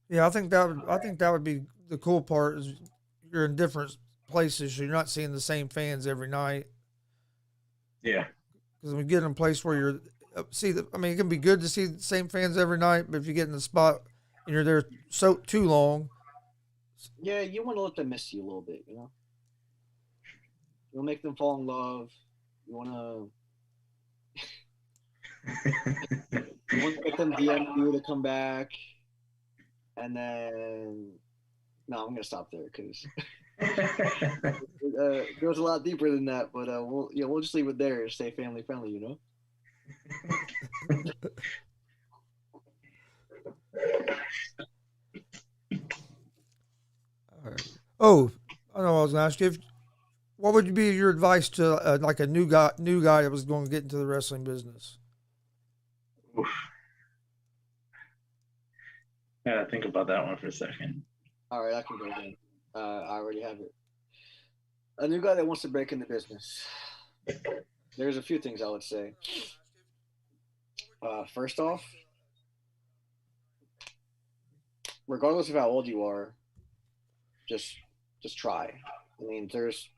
Yeah, I think that would be the cool part is you're in different places. So you're not seeing the same fans every night. Yeah, because we get in a place where you're it can be good to see the same fans every night, but if you get in the spot and you're there so too long, yeah, you want to let them miss you a little bit, You'll make them fall in love. You want to get them DM you to come back, and then no, I'm gonna stop there because it goes a lot deeper than that. But we'll just leave it there and stay family friendly, All right. Oh, I know. I was gonna ask you, what would be your advice to like a new guy that was going to get into the wrestling business? Oof. Gotta think about that one for a second. All right, I can go again. I already have it. A new guy that wants to break into business. There's a few things I would say. First off, regardless of how old you are, just just try. I mean, there's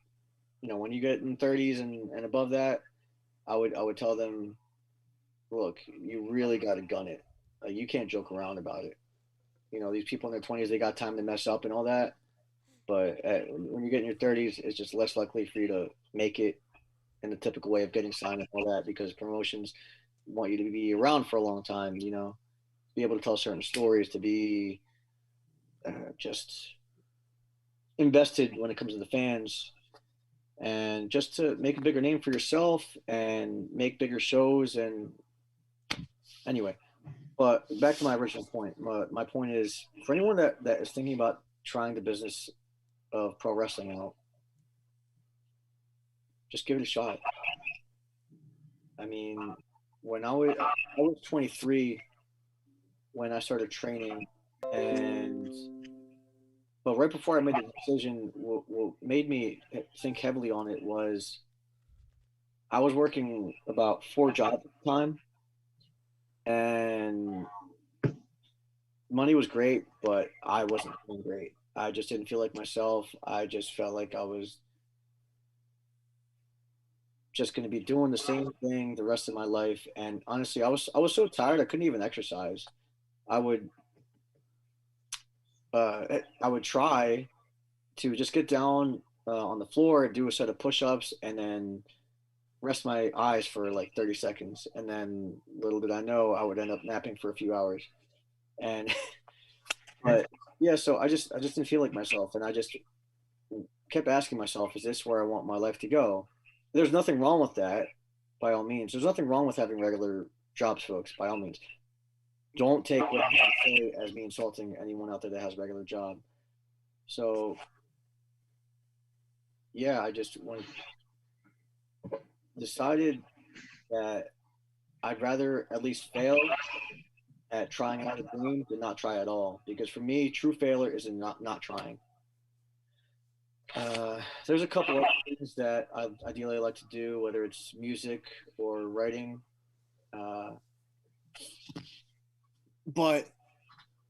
when you get in 30s and above that, I would tell them, look, you really got to gun it. You can't joke around about it. These people in their 20s, they got time to mess up and all that. But when you get in your 30s, it's just less likely for you to make it in the typical way of getting signed and all that because promotions want you to be around for a long time, be able to tell certain stories, to be just invested when it comes to the fans, and just to make a bigger name for yourself and make bigger shows. And anyway, but back to my original point. My point is for anyone that is thinking about trying the business of pro wrestling out, just give it a shot. I mean, I was 23 when I started training, and but right before I made the decision, what made me think heavily on it was I was working about 4 jobs at the time, and money was great, but I wasn't feeling great. I just didn't feel like myself. I just felt like I was just going to be doing the same thing the rest of my life. And honestly, I was so tired I couldn't even exercise. I would I would try to just get down on the floor, do a set of push-ups, and then rest my eyes for like 30 seconds. And then little did I know I would end up napping for a few hours. And but yeah, so I just didn't feel like myself, and I just kept asking myself, is this where I want my life to go? There's nothing wrong with that, by all means. There's nothing wrong with having regular jobs, folks, by all means. Don't take what I say as me insulting anyone out there that has a regular job. So yeah, I just decided that I'd rather at least fail at trying out a dream than not try at all. Because for me, true failure is in not trying. There's a couple of things that I ideally like to do, whether it's music or writing. Uh, but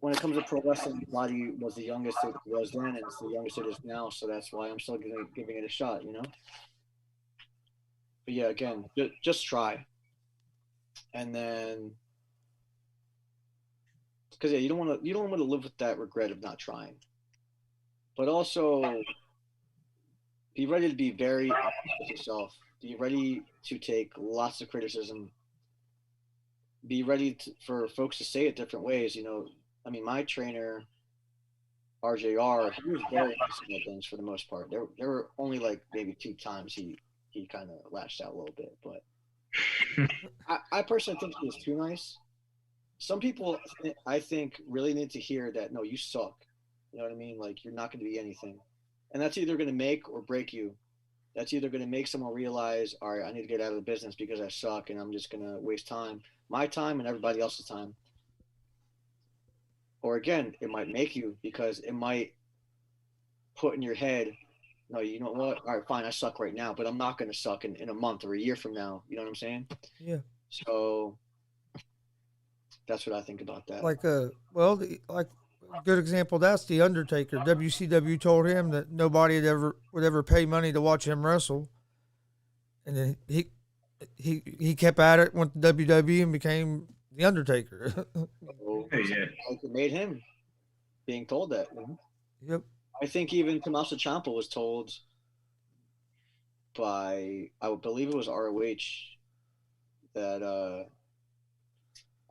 when it comes to pro wrestling, Body was the youngest it was then, and it's the youngest it is now. So that's why I'm still giving it a shot. But yeah, again, just try, and then because yeah, you don't want to live with that regret of not trying, but also be ready to be very honest with yourself. Be ready to take lots of criticism. Be ready for folks to say it different ways. I mean, my trainer R.J.R. He was very nice about things for the most part. There were only like maybe 2 times he kind of lashed out a little bit, but I personally think he was too nice. Some people I think really need to hear that no, you suck. You know what I mean? Like you're not going to be anything, and that's either going to make or break you. That's either going to make someone realize, all right, I need to get out of the business because I suck, and I'm just going to waste time, my time, and everybody else's time. Or again, it might make you because it might put in your head, no, you know what? All right, fine, I suck right now, but I'm not going to suck in a month or a year from now. You know what I'm saying? Yeah. So that's what I think about that. Like like a good example. That's the Undertaker. WCW told him that nobody would ever pay money to watch him wrestle, and then he kept at it, went to WWE and became the Undertaker. So, Yeah. like it made him being told that. Yep. I think even Tommaso Ciampa was told by, I would believe it was ROH, that I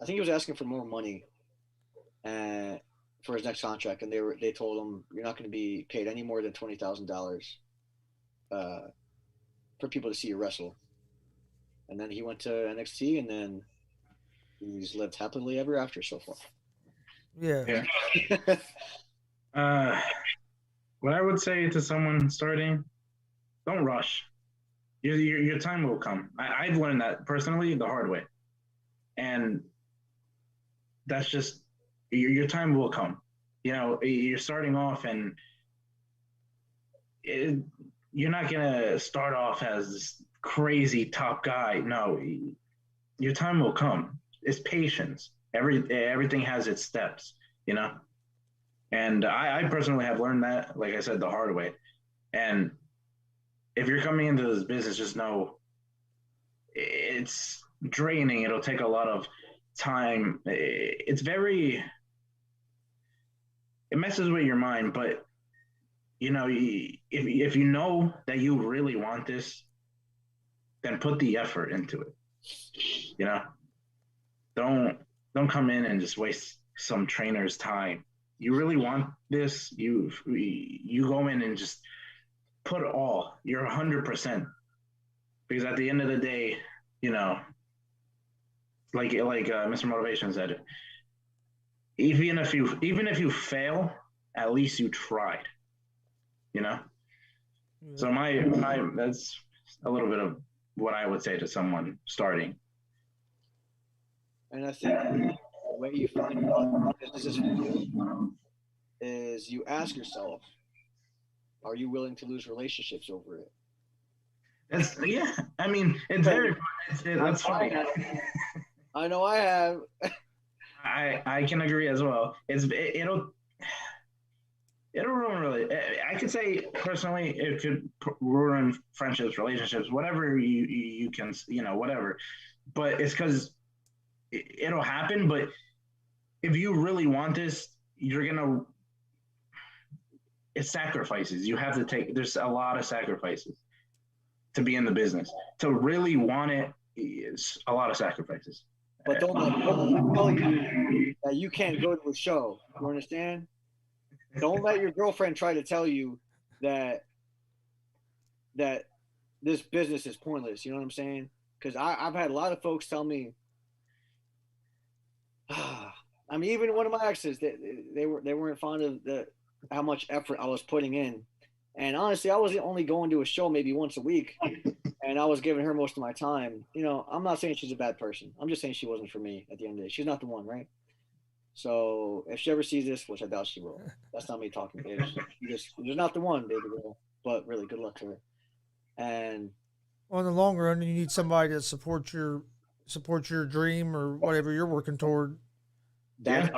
think he was asking for more money and for his next contract, and they told him you're not going to be paid any more than $20,000 uh, for people to see you wrestle. And then he went to NXT, and then he's lived happily ever after so far. Yeah. Yeah. What I would say to someone starting, don't rush. Your time will come. I've learned that personally the hard way. And that's just, your time will come. You're starting off, and you're not gonna start off as this crazy top guy. No, your time will come. It's patience. Everything has its steps, you know. And I personally have learned that, like I said, the hard way. And if you're coming into this business, just know it's draining. It'll take a lot of time. It messes with your mind, but you know, if you know that you really want this, then put the effort into it. You know, don't come in and just waste some trainer's time. You really want this, you go in and just put all your 100%, because at the end of the day, you know, like Mr. Motivation said, even if you fail, at least you tried. You know. So my that's a little bit of what I would say to someone starting. And I think the way you find out this is for you is you ask yourself, are you willing to lose relationships over it? That's I mean, it's very that's funny. I know I have. I can agree as well. It'll ruin really. I could say personally, it could ruin friendships, relationships, whatever you can, you know, whatever. But it's because it'll happen. But if you really want this, you're gonna. It's sacrifices. You have to take. There's a lot of sacrifices to be in the business. To really want it is a lot of sacrifices. But don't let people tell you that you can't go to a show. You understand? Don't let your girlfriend try to tell you that this business is pointless. You know what I'm saying? Because I've had a lot of folks tell me. I mean, even one of my exes, they weren't fond of how much effort I was putting in, and honestly, I was only going to a show maybe once a week, and I was giving her most of my time. You know, I'm not saying she's a bad person. I'm just saying she wasn't for me at the end of the day. She's not the one, right? So if she ever sees this, which I doubt she will, that's not me talking. She's not the one, baby girl. But really, good luck to her. And well, in the long run, you need somebody to support your dream or whatever you're working toward. That's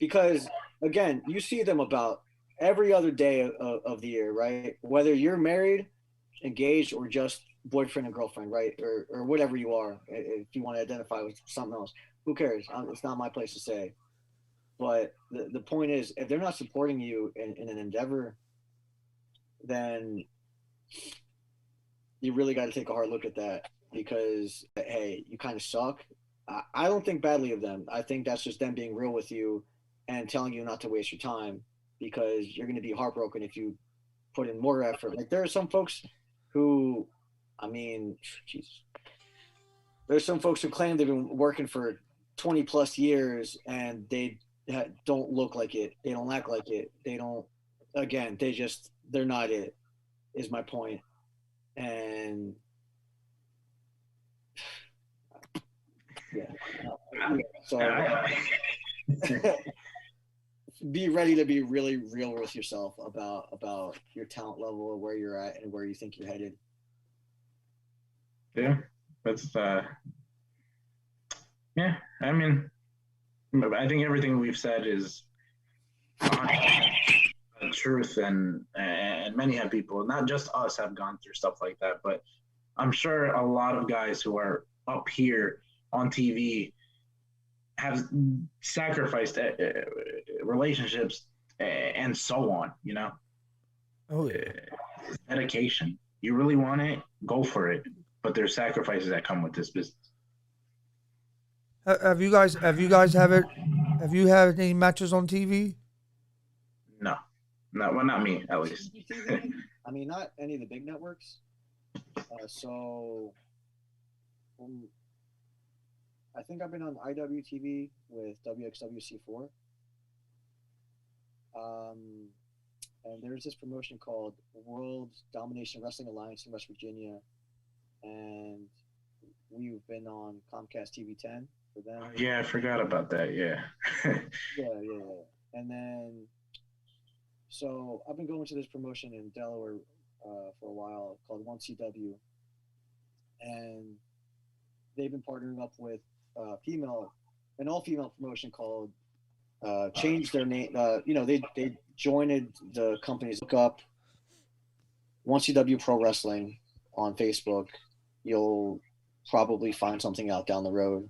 because again, you see them about every other day of the year, right? Whether you're married, engaged, or just boyfriend and girlfriend, right? Or whatever you are, if you want to identify with something else. Who cares? It's not my place to say. But the point is, if they're not supporting you in an endeavor, then you really got to take a hard look at that because, hey, you kind of suck. I don't think badly of them. I think that's just them being real with you and telling you not to waste your time because you're going to be heartbroken if you put in more effort. Like there are some folks who, I mean, Jesus. There's some folks who claim they've been working for 20 plus years and they don't look like it. They don't act like it. They don't, again, they're not it, is my point. And yeah. So be ready to be really real with yourself about your talent level, where you're at and where you think you're headed. Yeah, that's yeah, I mean, I think everything we've said is truth, and many have people, not just us, have gone through stuff like that. But I'm sure a lot of guys who are up here on TV have sacrificed relationships and so on. You know, Oh yeah, dedication. You really want it, go for it. But there's sacrifices that come with this business. Have you had any matches on TV? No, well, not me, at least. I mean, not any of the big networks. I think I've been on IWTV with WXWC4. And there's this promotion called World Domination Wrestling Alliance in West Virginia. And we've been on Comcast TV 10 for them. Yeah, I forgot about that. Yeah. yeah. And then So I've been going to this promotion in Delaware for a while called 1CW, and they've been partnering up with an all-female promotion called changed their name. They joined the companies. Look up 1CW Pro Wrestling on Facebook. You'll probably find something out down the road,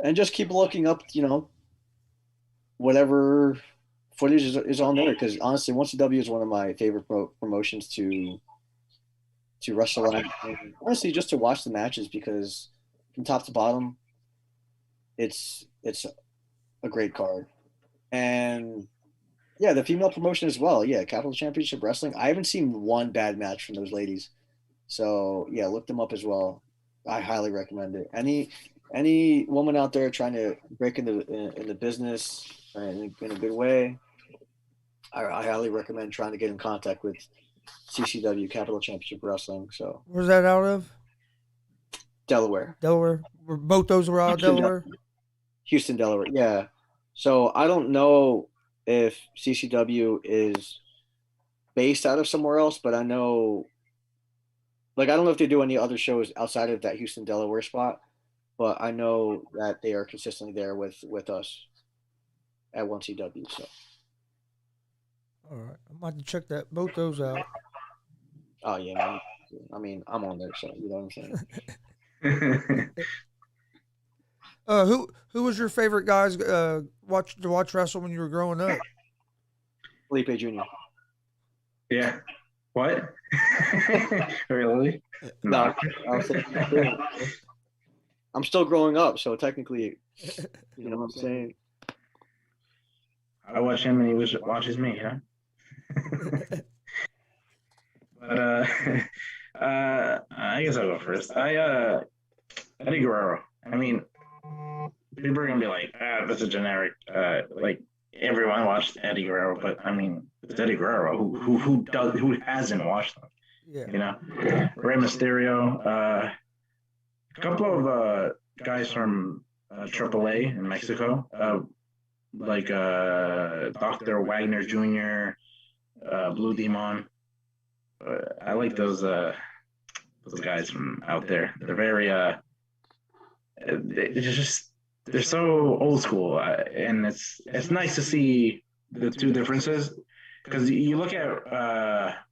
and just keep looking up. Whatever footage is on there, because honestly, 1CW is one of my favorite promotions to wrestle on, and honestly, just to watch the matches, because from top to bottom, it's a great card. And yeah, the female promotion as well. Yeah, Capital Championship Wrestling. I haven't seen one bad match from those ladies. So yeah, look them up as well. I highly recommend it. Any woman out there trying to break in the business in a good way, I highly recommend trying to get in contact with CCW, Capital Championship Wrestling. So Where's that out of? Delaware, Delaware. Both those were out of Delaware. Houston, Delaware. Yeah. So I don't know if CCW is based out of somewhere else, but I know, like, I don't know if they do any other shows outside of that Houston, Delaware spot, but I know that they are consistently there with us at 1CW. So, All right, I might have to check both those out. oh yeah, man. I mean, I'm on there, so you know what I'm saying. Who was your favorite guys watch wrestle when you were growing up? Felipe Jr. Yeah. What? Really? No, I'm still growing up, so technically, you know what I'm saying. I watch him and he watches me, huh? But I guess I'll go first. Eddie Guerrero. I mean, people are gonna be like, that's a generic. Like everyone watched Eddie Guerrero, but I mean, it's Eddie Guerrero. Who hasn't watched them? Yeah. You know, Rey Mysterio. A couple of guys from AAA in Mexico, like Dr. Wagner Jr., Blue Demon. I like those guys from out there. They're very they're so old school, and it's nice to see the two differences, because you look at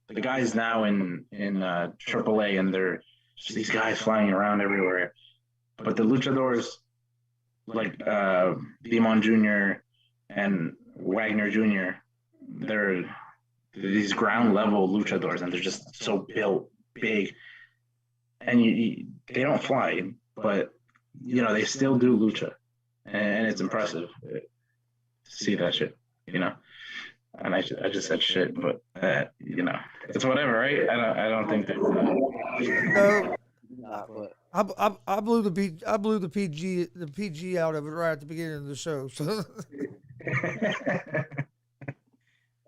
the guys now in AAA, and they're just these guys flying around everywhere, but the luchadors like Demon Jr. and Wagner Jr., they're these ground level luchadors, and they're just so built big, and they don't fly, but they still do lucha, and it's impressive to see that shit, And I just said shit, but it's whatever, right? I don't think that. No, I blew the PG out of it right at the beginning of the show. So.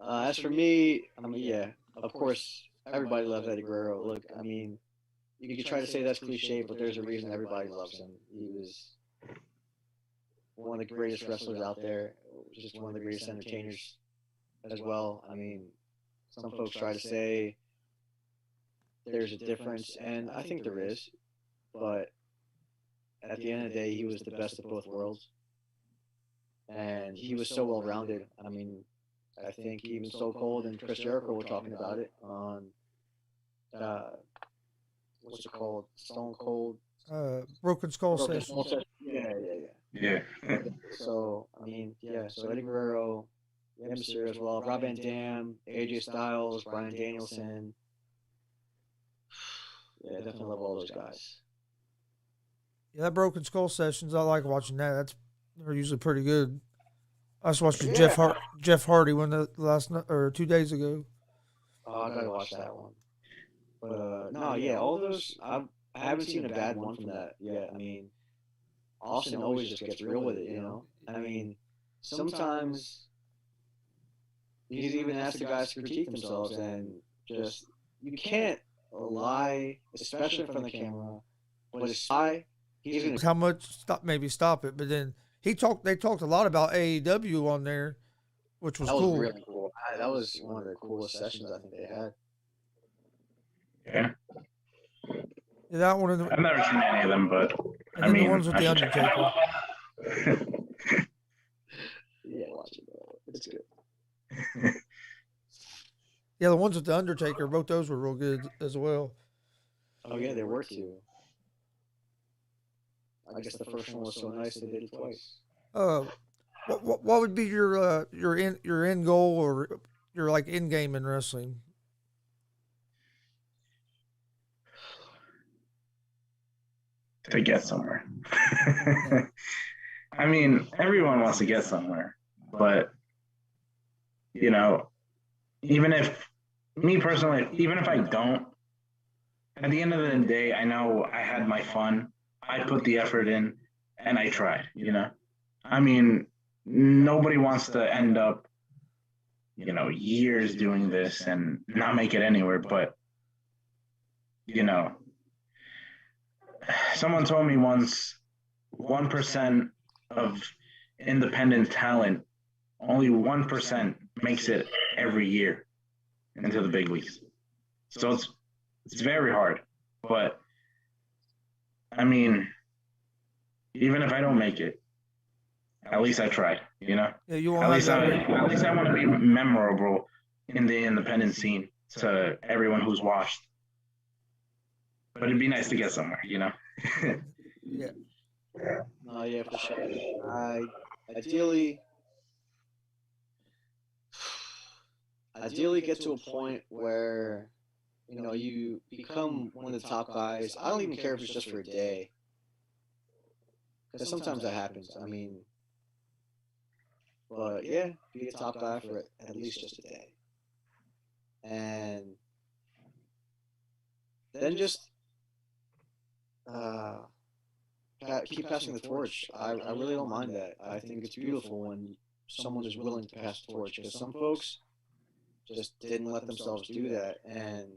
As for me, I mean, yeah, of course, everybody loves Eddie Guerrero. Look, I mean, you could try to say that's cliche, but there's a reason everybody loves him. He was one of the greatest wrestlers out there, just one of the greatest entertainers as well. I mean, some folks try to say there's a difference, and I think there is, but at the end of the day, he was the best of both worlds, and he was so well-rounded. I mean, I think even Stone Cold and Chris Jericho were talking about it on what's it called? Stone Cold. Broken Skull Session. Yeah. So I mean, yeah. So Eddie Guerrero, Mysterio as well, Rob Van Dam, AJ Styles, Bryan Danielson. Yeah, definitely love all those guys. Yeah, that Broken Skull Sessions, I like watching that. They're usually pretty good. I just watched Jeff Hardy one last night or 2 days ago. Oh, I gotta watch that one. But no, yeah, all those I haven't seen a bad one from that yet. I mean, Austin always just gets real with it, I mean, sometimes he's even asked the guys to critique themselves, and just you can't lie, especially in front of the camera. But it's he's gonna how much stop it, but then. They talked a lot about AEW on there, which was cool. Really cool. that was one of the coolest sessions I think they had. Yeah. Yeah, that one I've never seen any of them, but and I then mean, the ones with I the should check it Undertaker. out. Yeah, watch it, bro. It's good. Yeah, the ones with the Undertaker, both those were real good as well. Oh yeah, there were two. I guess the first one was so nice they did it twice. What would be your end goal or your like end game in wrestling? To get somewhere. I mean, everyone wants to get somewhere, but you know, even if me personally, even if I don't, at the end of the day, I know I had my fun. I put the effort in, and I tried. I mean, nobody wants to end up, years doing this and not make it anywhere. But you know, someone told me once, 1% of independent talent, only 1% makes it every year into the big leagues. So it's very hard. But I mean, even if I don't make it, at least I tried. Yeah, you won't At have least that. I want to be memorable in the independent scene to everyone who's watched. But it'd be nice to get somewhere. Yeah. Oh yeah, for sure. I ideally ideally get to a point where you become one of the top guys. I don't even care if it's just for a day, because sometimes that happens. I mean, but yeah, be a top guy for at least just a day, and then just uh, keep passing the torch. I really don't mind that. I think it's beautiful when someone is willing to pass the torch, because some folks just didn't let themselves do that, and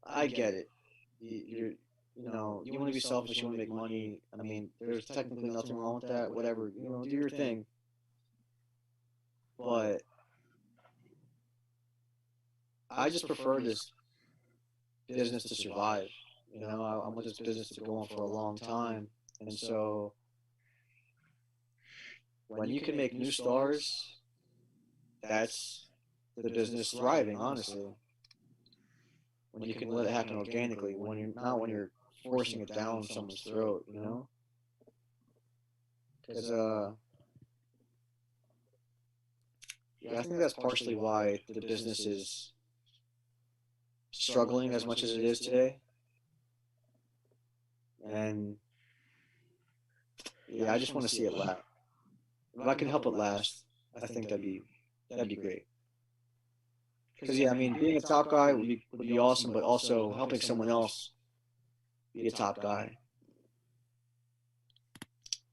I get it. You want to be selfish, you want to make money. I mean, there's technically nothing wrong with that. Whatever, do your thing. But I just prefer this business to survive. I want this business to go on for a long time, and so when you can make new stars, that's the business thriving. Honestly, when you can let it happen organically, when you're forcing it down someone's throat, because yeah, I think that's partially why the business is struggling as much as it is today. And yeah, I just want to see it last. If I can help it last, I think that'd be great. Because yeah, I mean, being a top guy would be awesome, but also helping someone else be a top guy,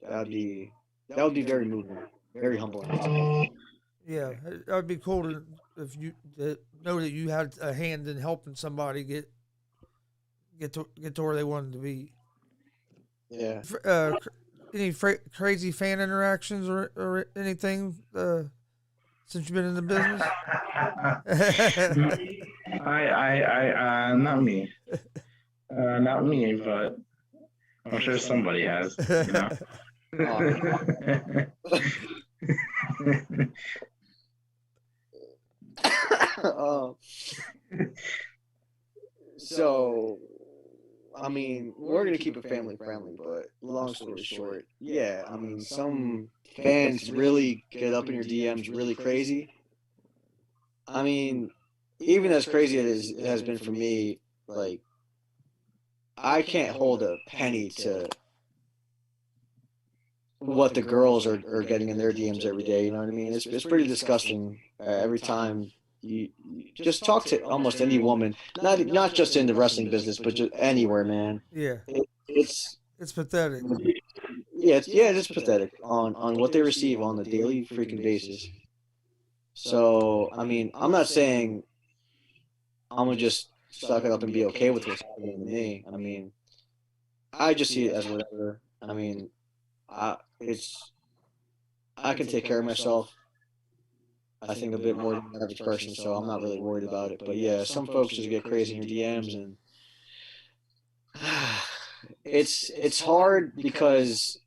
that would be very moving, very humbling. Yeah, that would be cool to if you to know that you had a hand in helping somebody get to where they wanted to be. Yeah. Any crazy fan interactions or anything since you've been in the business? Not me. Not me, but I'm sure somebody has. um, so I mean, we're gonna keep it family friendly, but long story short, yeah, I mean, some fans really get up in your DMs really crazy. I mean, even as crazy as it has been for me, like I can't hold a penny to what the girls are getting in their DMs every day. You know what I mean? It's pretty disgusting every time you just talk to almost any woman, not just in the wrestling business, but just anywhere, man. Yeah, It's it's pathetic. yeah, it's pathetic on what they receive on a daily freaking basis. So I mean, I'm not saying I'm gonna just suck it up and be okay with what's happening to me. I mean, I just see it as whatever. I mean, I can take care of myself. I think, a bit more than the average person, so I'm not really worried about it. But yeah, some folks just get crazy in your DMs, and it's hard because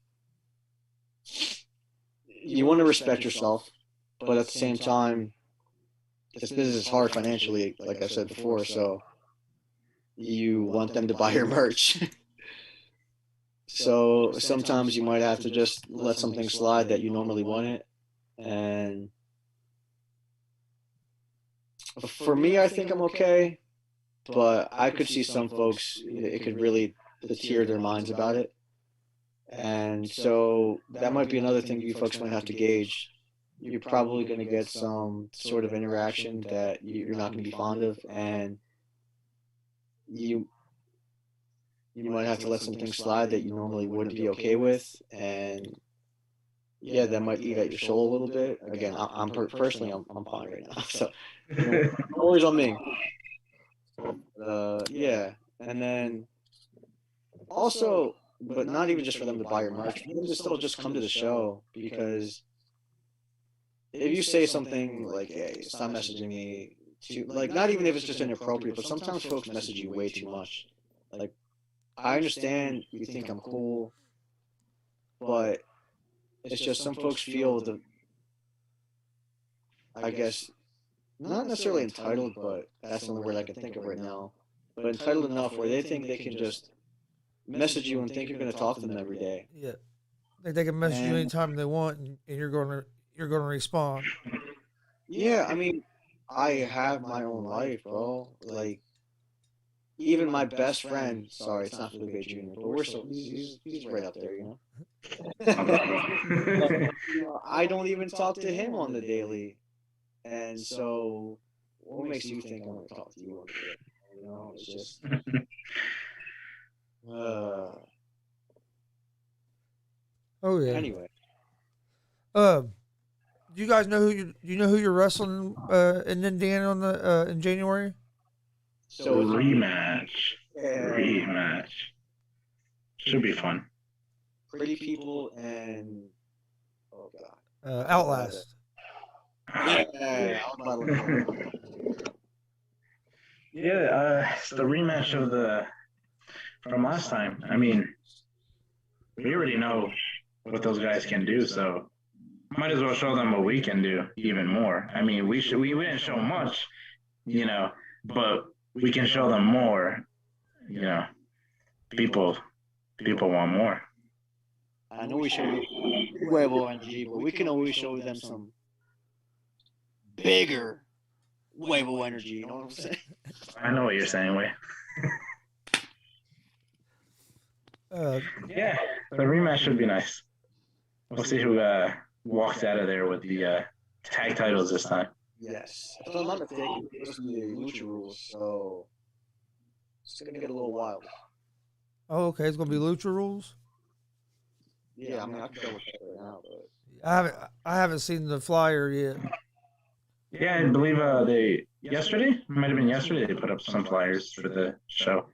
you want to respect yourself, but at the same time, this business is hard financially, like I said before. So you want them to buy your merch. So sometimes you might have to just let something slide that you normally wouldn't. And for me, I think I'm okay, but I could see some folks, it could really deter their minds about it. And so that might be another thing you folks might have to gauge. You're probably going to get some sort of interaction that you're not going to be fond of, and you you might have to let some things slide that you normally wouldn't be okay with, and yeah, that might eat at your soul a little bit. Again, personally, I'm fine right now, so no worries on me. Yeah, and then also, but not even just for them to buy your merch, for them to still just come to the show, because if you say something like, "Hey, stop messaging me," to like, not even if it's just inappropriate, but sometimes folks message you way too much. Like, I understand you think I'm cool, but it's just some folks feel I guess, not necessarily entitled, but that's the only word I can think of right now. But entitled enough where they think they can just message you and think you're going to talk to them every day. Yeah, they can message you And anytime they want, and you're gonna respond. yeah, I mean, I have my own life, bro. Like, even my best friend, sorry, it's not Felipe Jr., but we're so he's right up there, you know. But, I don't even talk to him on the daily, and so what makes you think I'm going to talk to you on the daily? You know, it's just. Uh, Oh yeah. anyway, Do you guys know who you're wrestling in Indiana in January? so it's Rematch. uh, Rematch. Should be fun. Pretty People and oh god, Outlast. yeah, I was about to look it up. Yeah, it's the rematch of the from last time. I mean, we already know what those guys can do, so might as well show them what we can do even more. I mean, we didn't show much, you know, but we can show them more. You know, people people want more. I know we showed huevo energy, but we can always show them some bigger huevo energy. You know what I'm saying? I know what you're saying, Way. Yeah, the rematch should be nice. We'll see who walks out of there with the tag titles this time. Yes, if I'm not mistaken, it's the Lucha rules, so it's gonna get a little wild. Oh, okay. It's gonna be Lucha rules. Yeah, I mean, I can go with that right now, but I haven't seen the flyer yet. Yeah, I believe they yesterday might have been yesterday they put up some flyers for the show.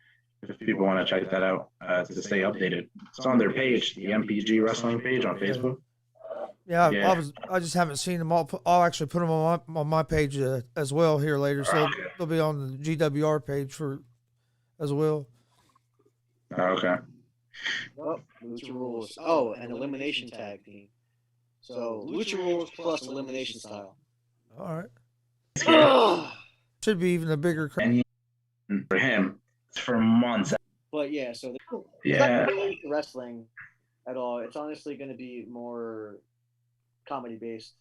If people want to check that out to stay updated, it's on their page, the MPG Wrestling page on Facebook. Yeah, Yeah. I just haven't seen them. I'll actually put them on my page as well here later, so they'll be on the GWR page as well. Okay. oh, Lucha rules. Oh, and elimination tag team. So Lucha rules plus elimination style. All right. Should be even a bigger crowd. And for him, it's for months. But yeah, so it's not Yeah. really wrestling at all. It's honestly going to be more comedy based,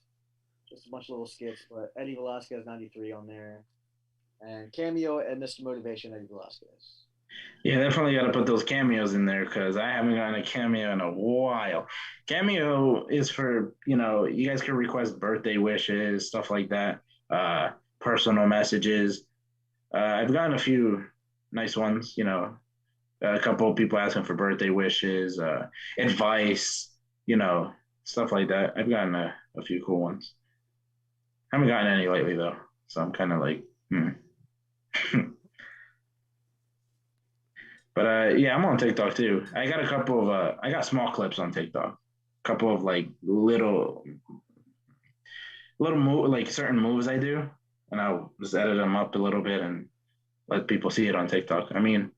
just a bunch of little skits. But Eddie Velasquez 93 on there, and cameo and Mr. Motivation Eddie Velasquez. Yeah, definitely got to put those cameos in there because I haven't gotten a cameo in a while. Cameo is for, you guys can request birthday wishes, stuff like that, personal messages. I've gotten a few nice ones, a couple of people asking for birthday wishes, advice, stuff like that. I've gotten a few cool ones. Haven't gotten any lately, though, so I'm kind of like, But yeah, I'm on TikTok too. I got a couple of I got small clips on TikTok. A couple of like little little move, like certain moves I do, and I'll just edit them up a little bit and let people see it on TikTok. I mean,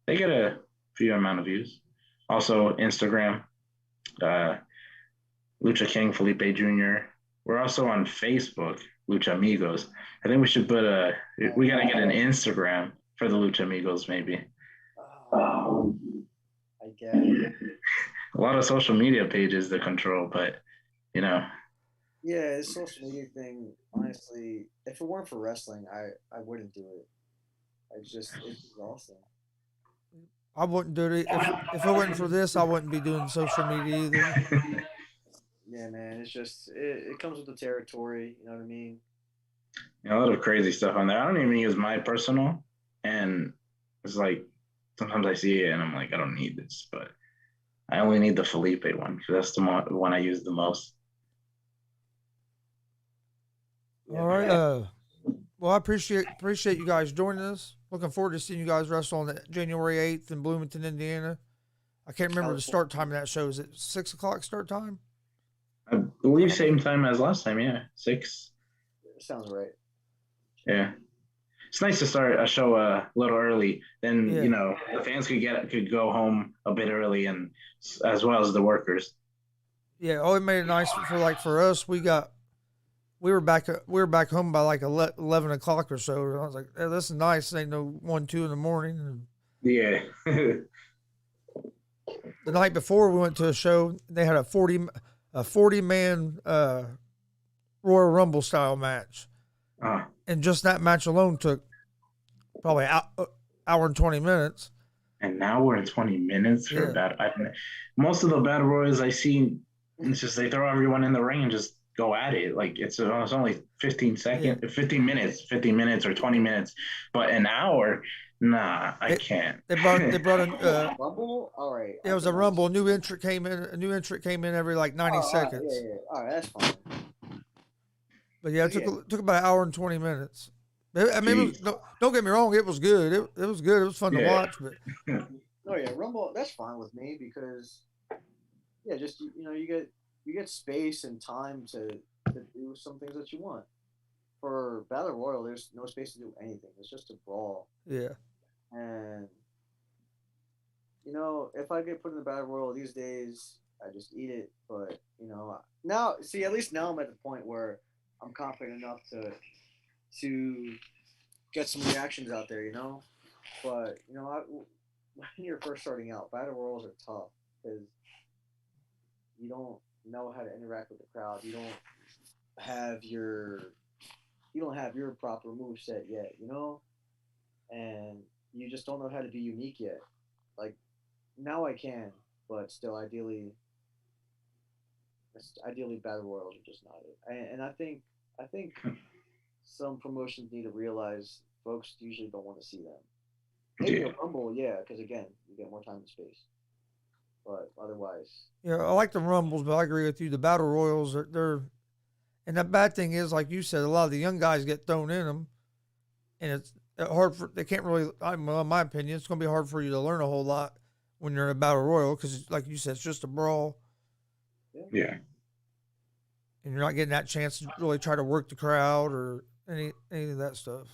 they get a few amount of views. Also, Instagram, uh, Lucha King Felipe Jr. We're also on Facebook, Luchamigos. I think we should we gotta get an Instagram for the Luchamigos, maybe. I get it. A lot of social media pages to control, but you know, Yeah, this social media thing, honestly, if it weren't for wrestling, I wouldn't do it. It's exhausting. I wouldn't do it if it wasn't for this. I wouldn't be doing social media either. Yeah, man, it comes with the territory. You know what I mean? a lot of crazy stuff on there. I don't even use my personal, and it's like sometimes I see it and I'm like, I don't need this, but I only need the Felipe one because that's the one I use the most. Yeah, All right. Well, I appreciate you guys joining us. Looking forward to seeing you guys wrestle on January 8th in Bloomington, Indiana. I can't remember the start time of that show. Is it 6 o'clock start time? I believe same time as last time. Yeah, 6. sounds right. Yeah, it's nice to start a show a little early. Then Yeah. you know the fans could go home a bit early, and as well as the workers. Yeah. Oh, it made it nice for us. We were back home by like 11 o'clock or so. And I was like, hey, this is nice. It ain't no 1, 2 in the morning. And Yeah. the night before we went to a show, they had a 40 man Royal Rumble style match. And just that match alone took probably an hour and 20 minutes. And now we're in 20 minutes for most of the battle royals I see, it's just they throw everyone in the ring and just go at it. Like it's only 15 minutes or 20 minutes, but an hour, nah, I can't. They brought in Rumble. All right. Yeah, it was a Rumble. A new entrant came in every like 90 seconds. Yeah. All right, that's fine. But yeah, it took about an hour and 20 minutes. I mean, don't get me wrong, it was good. It was good. It was fun to watch. But oh yeah, Rumble. That's fine with me because just you get space and time to do some things that you want. For Battle Royal, there's no space to do anything. It's just a brawl. Yeah. And if I get put in the Battle Royal these days, I just eat it. But now, see, at least now I'm at the point where I'm confident enough to get some reactions out there, But when you're first starting out, battle royals are tough because you don't know how to interact with the crowd. You don't have your proper move set yet, and you just don't know how to be unique yet. Like now I can, but still, ideally, battle royals are just not it. And I think some promotions need to realize folks usually don't want to see them. Maybe a Rumble, because again, you get more time and space. But otherwise, I like the Rumbles, but I agree with you. The Battle Royals they're, and the bad thing is, like you said, a lot of the young guys get thrown in them, and it's hard they can't really. In my opinion, it's going to be hard for you to learn a whole lot when you're in a Battle Royal because, like you said, it's just a brawl. Yeah. And you're not getting that chance to really try to work the crowd or any of that stuff.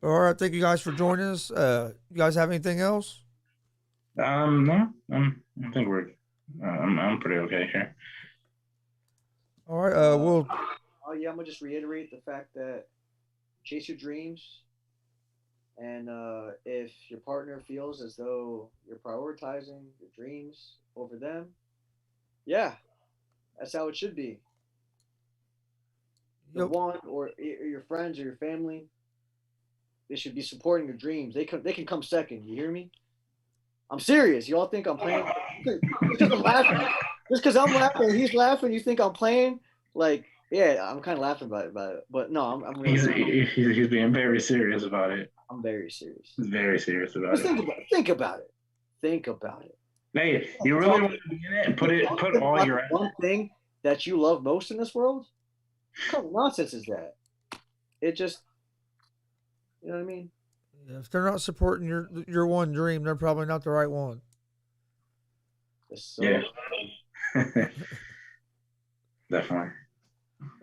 All right, thank you guys for joining us. You guys have anything else? No. I think I'm pretty okay here. All right. We'll. Oh yeah, I'm gonna just reiterate the fact that chase your dreams, and if your partner feels as though you're prioritizing your dreams over them, that's how it should be. The one or your friends or your family, they should be supporting your dreams. They can come second. You hear me? I'm serious. You all think I'm playing? Just because I'm laughing. Just because I'm laughing, he's laughing. You think I'm playing? Like, I'm kind of laughing about it. But no, I'm really. He's being very serious about it. I'm very serious. He's very serious about it. Think about it. Think about it. Hey, you really want to be in it and put all your one thing that you love most in this world? What kind of nonsense is that? It just, you know what I mean? Yeah, if they're not supporting your one dream, they're probably not the right one. So yeah. Definitely.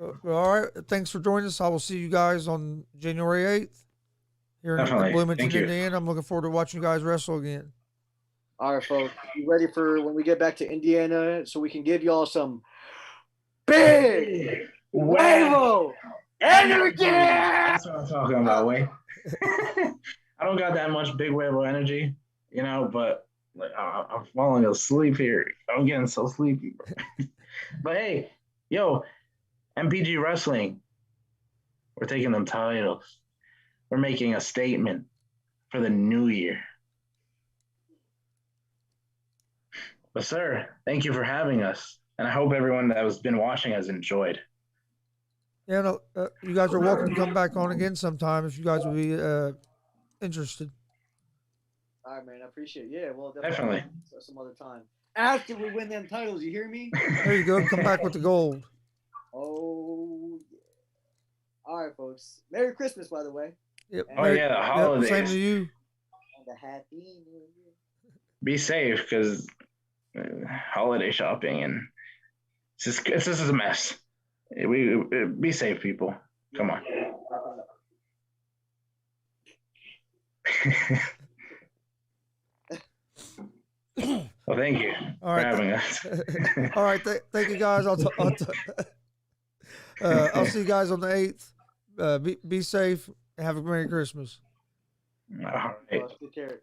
All right. Thanks for joining us. I will see you guys on January 8th here in Definitely. Bloomington, Thank you. Indiana. I'm looking forward to watching you guys wrestle again. All right, folks. You ready for when we get back to Indiana so we can give y'all some big huevo energy? That's what I'm talking about, Way. I don't got that much big wave of energy, you know, but like I'm falling asleep here. I'm getting so sleepy. But hey, yo, MPG Wrestling, we're taking them titles. We're making a statement for the new year. But sir, thank you for having us, and I hope everyone that has been watching has enjoyed. Yeah, no, you guys are welcome to come back on again sometime if you guys would be interested. All right, man. I appreciate it. Yeah, well, Definitely. some other time. After we win them titles, you hear me? There you go. Come back with the gold. Oh, yeah. All right, folks. Merry Christmas, by the way. Yep. Oh yeah, the holidays. Same to you. And the happy New Year. Be safe, because holiday shopping and it's just a mess. We be safe, people. Come on. Well, thank you for having us. All right, thank you guys. I'll see you guys on the 8th. Be safe. Have a Merry Christmas. All right. Take care.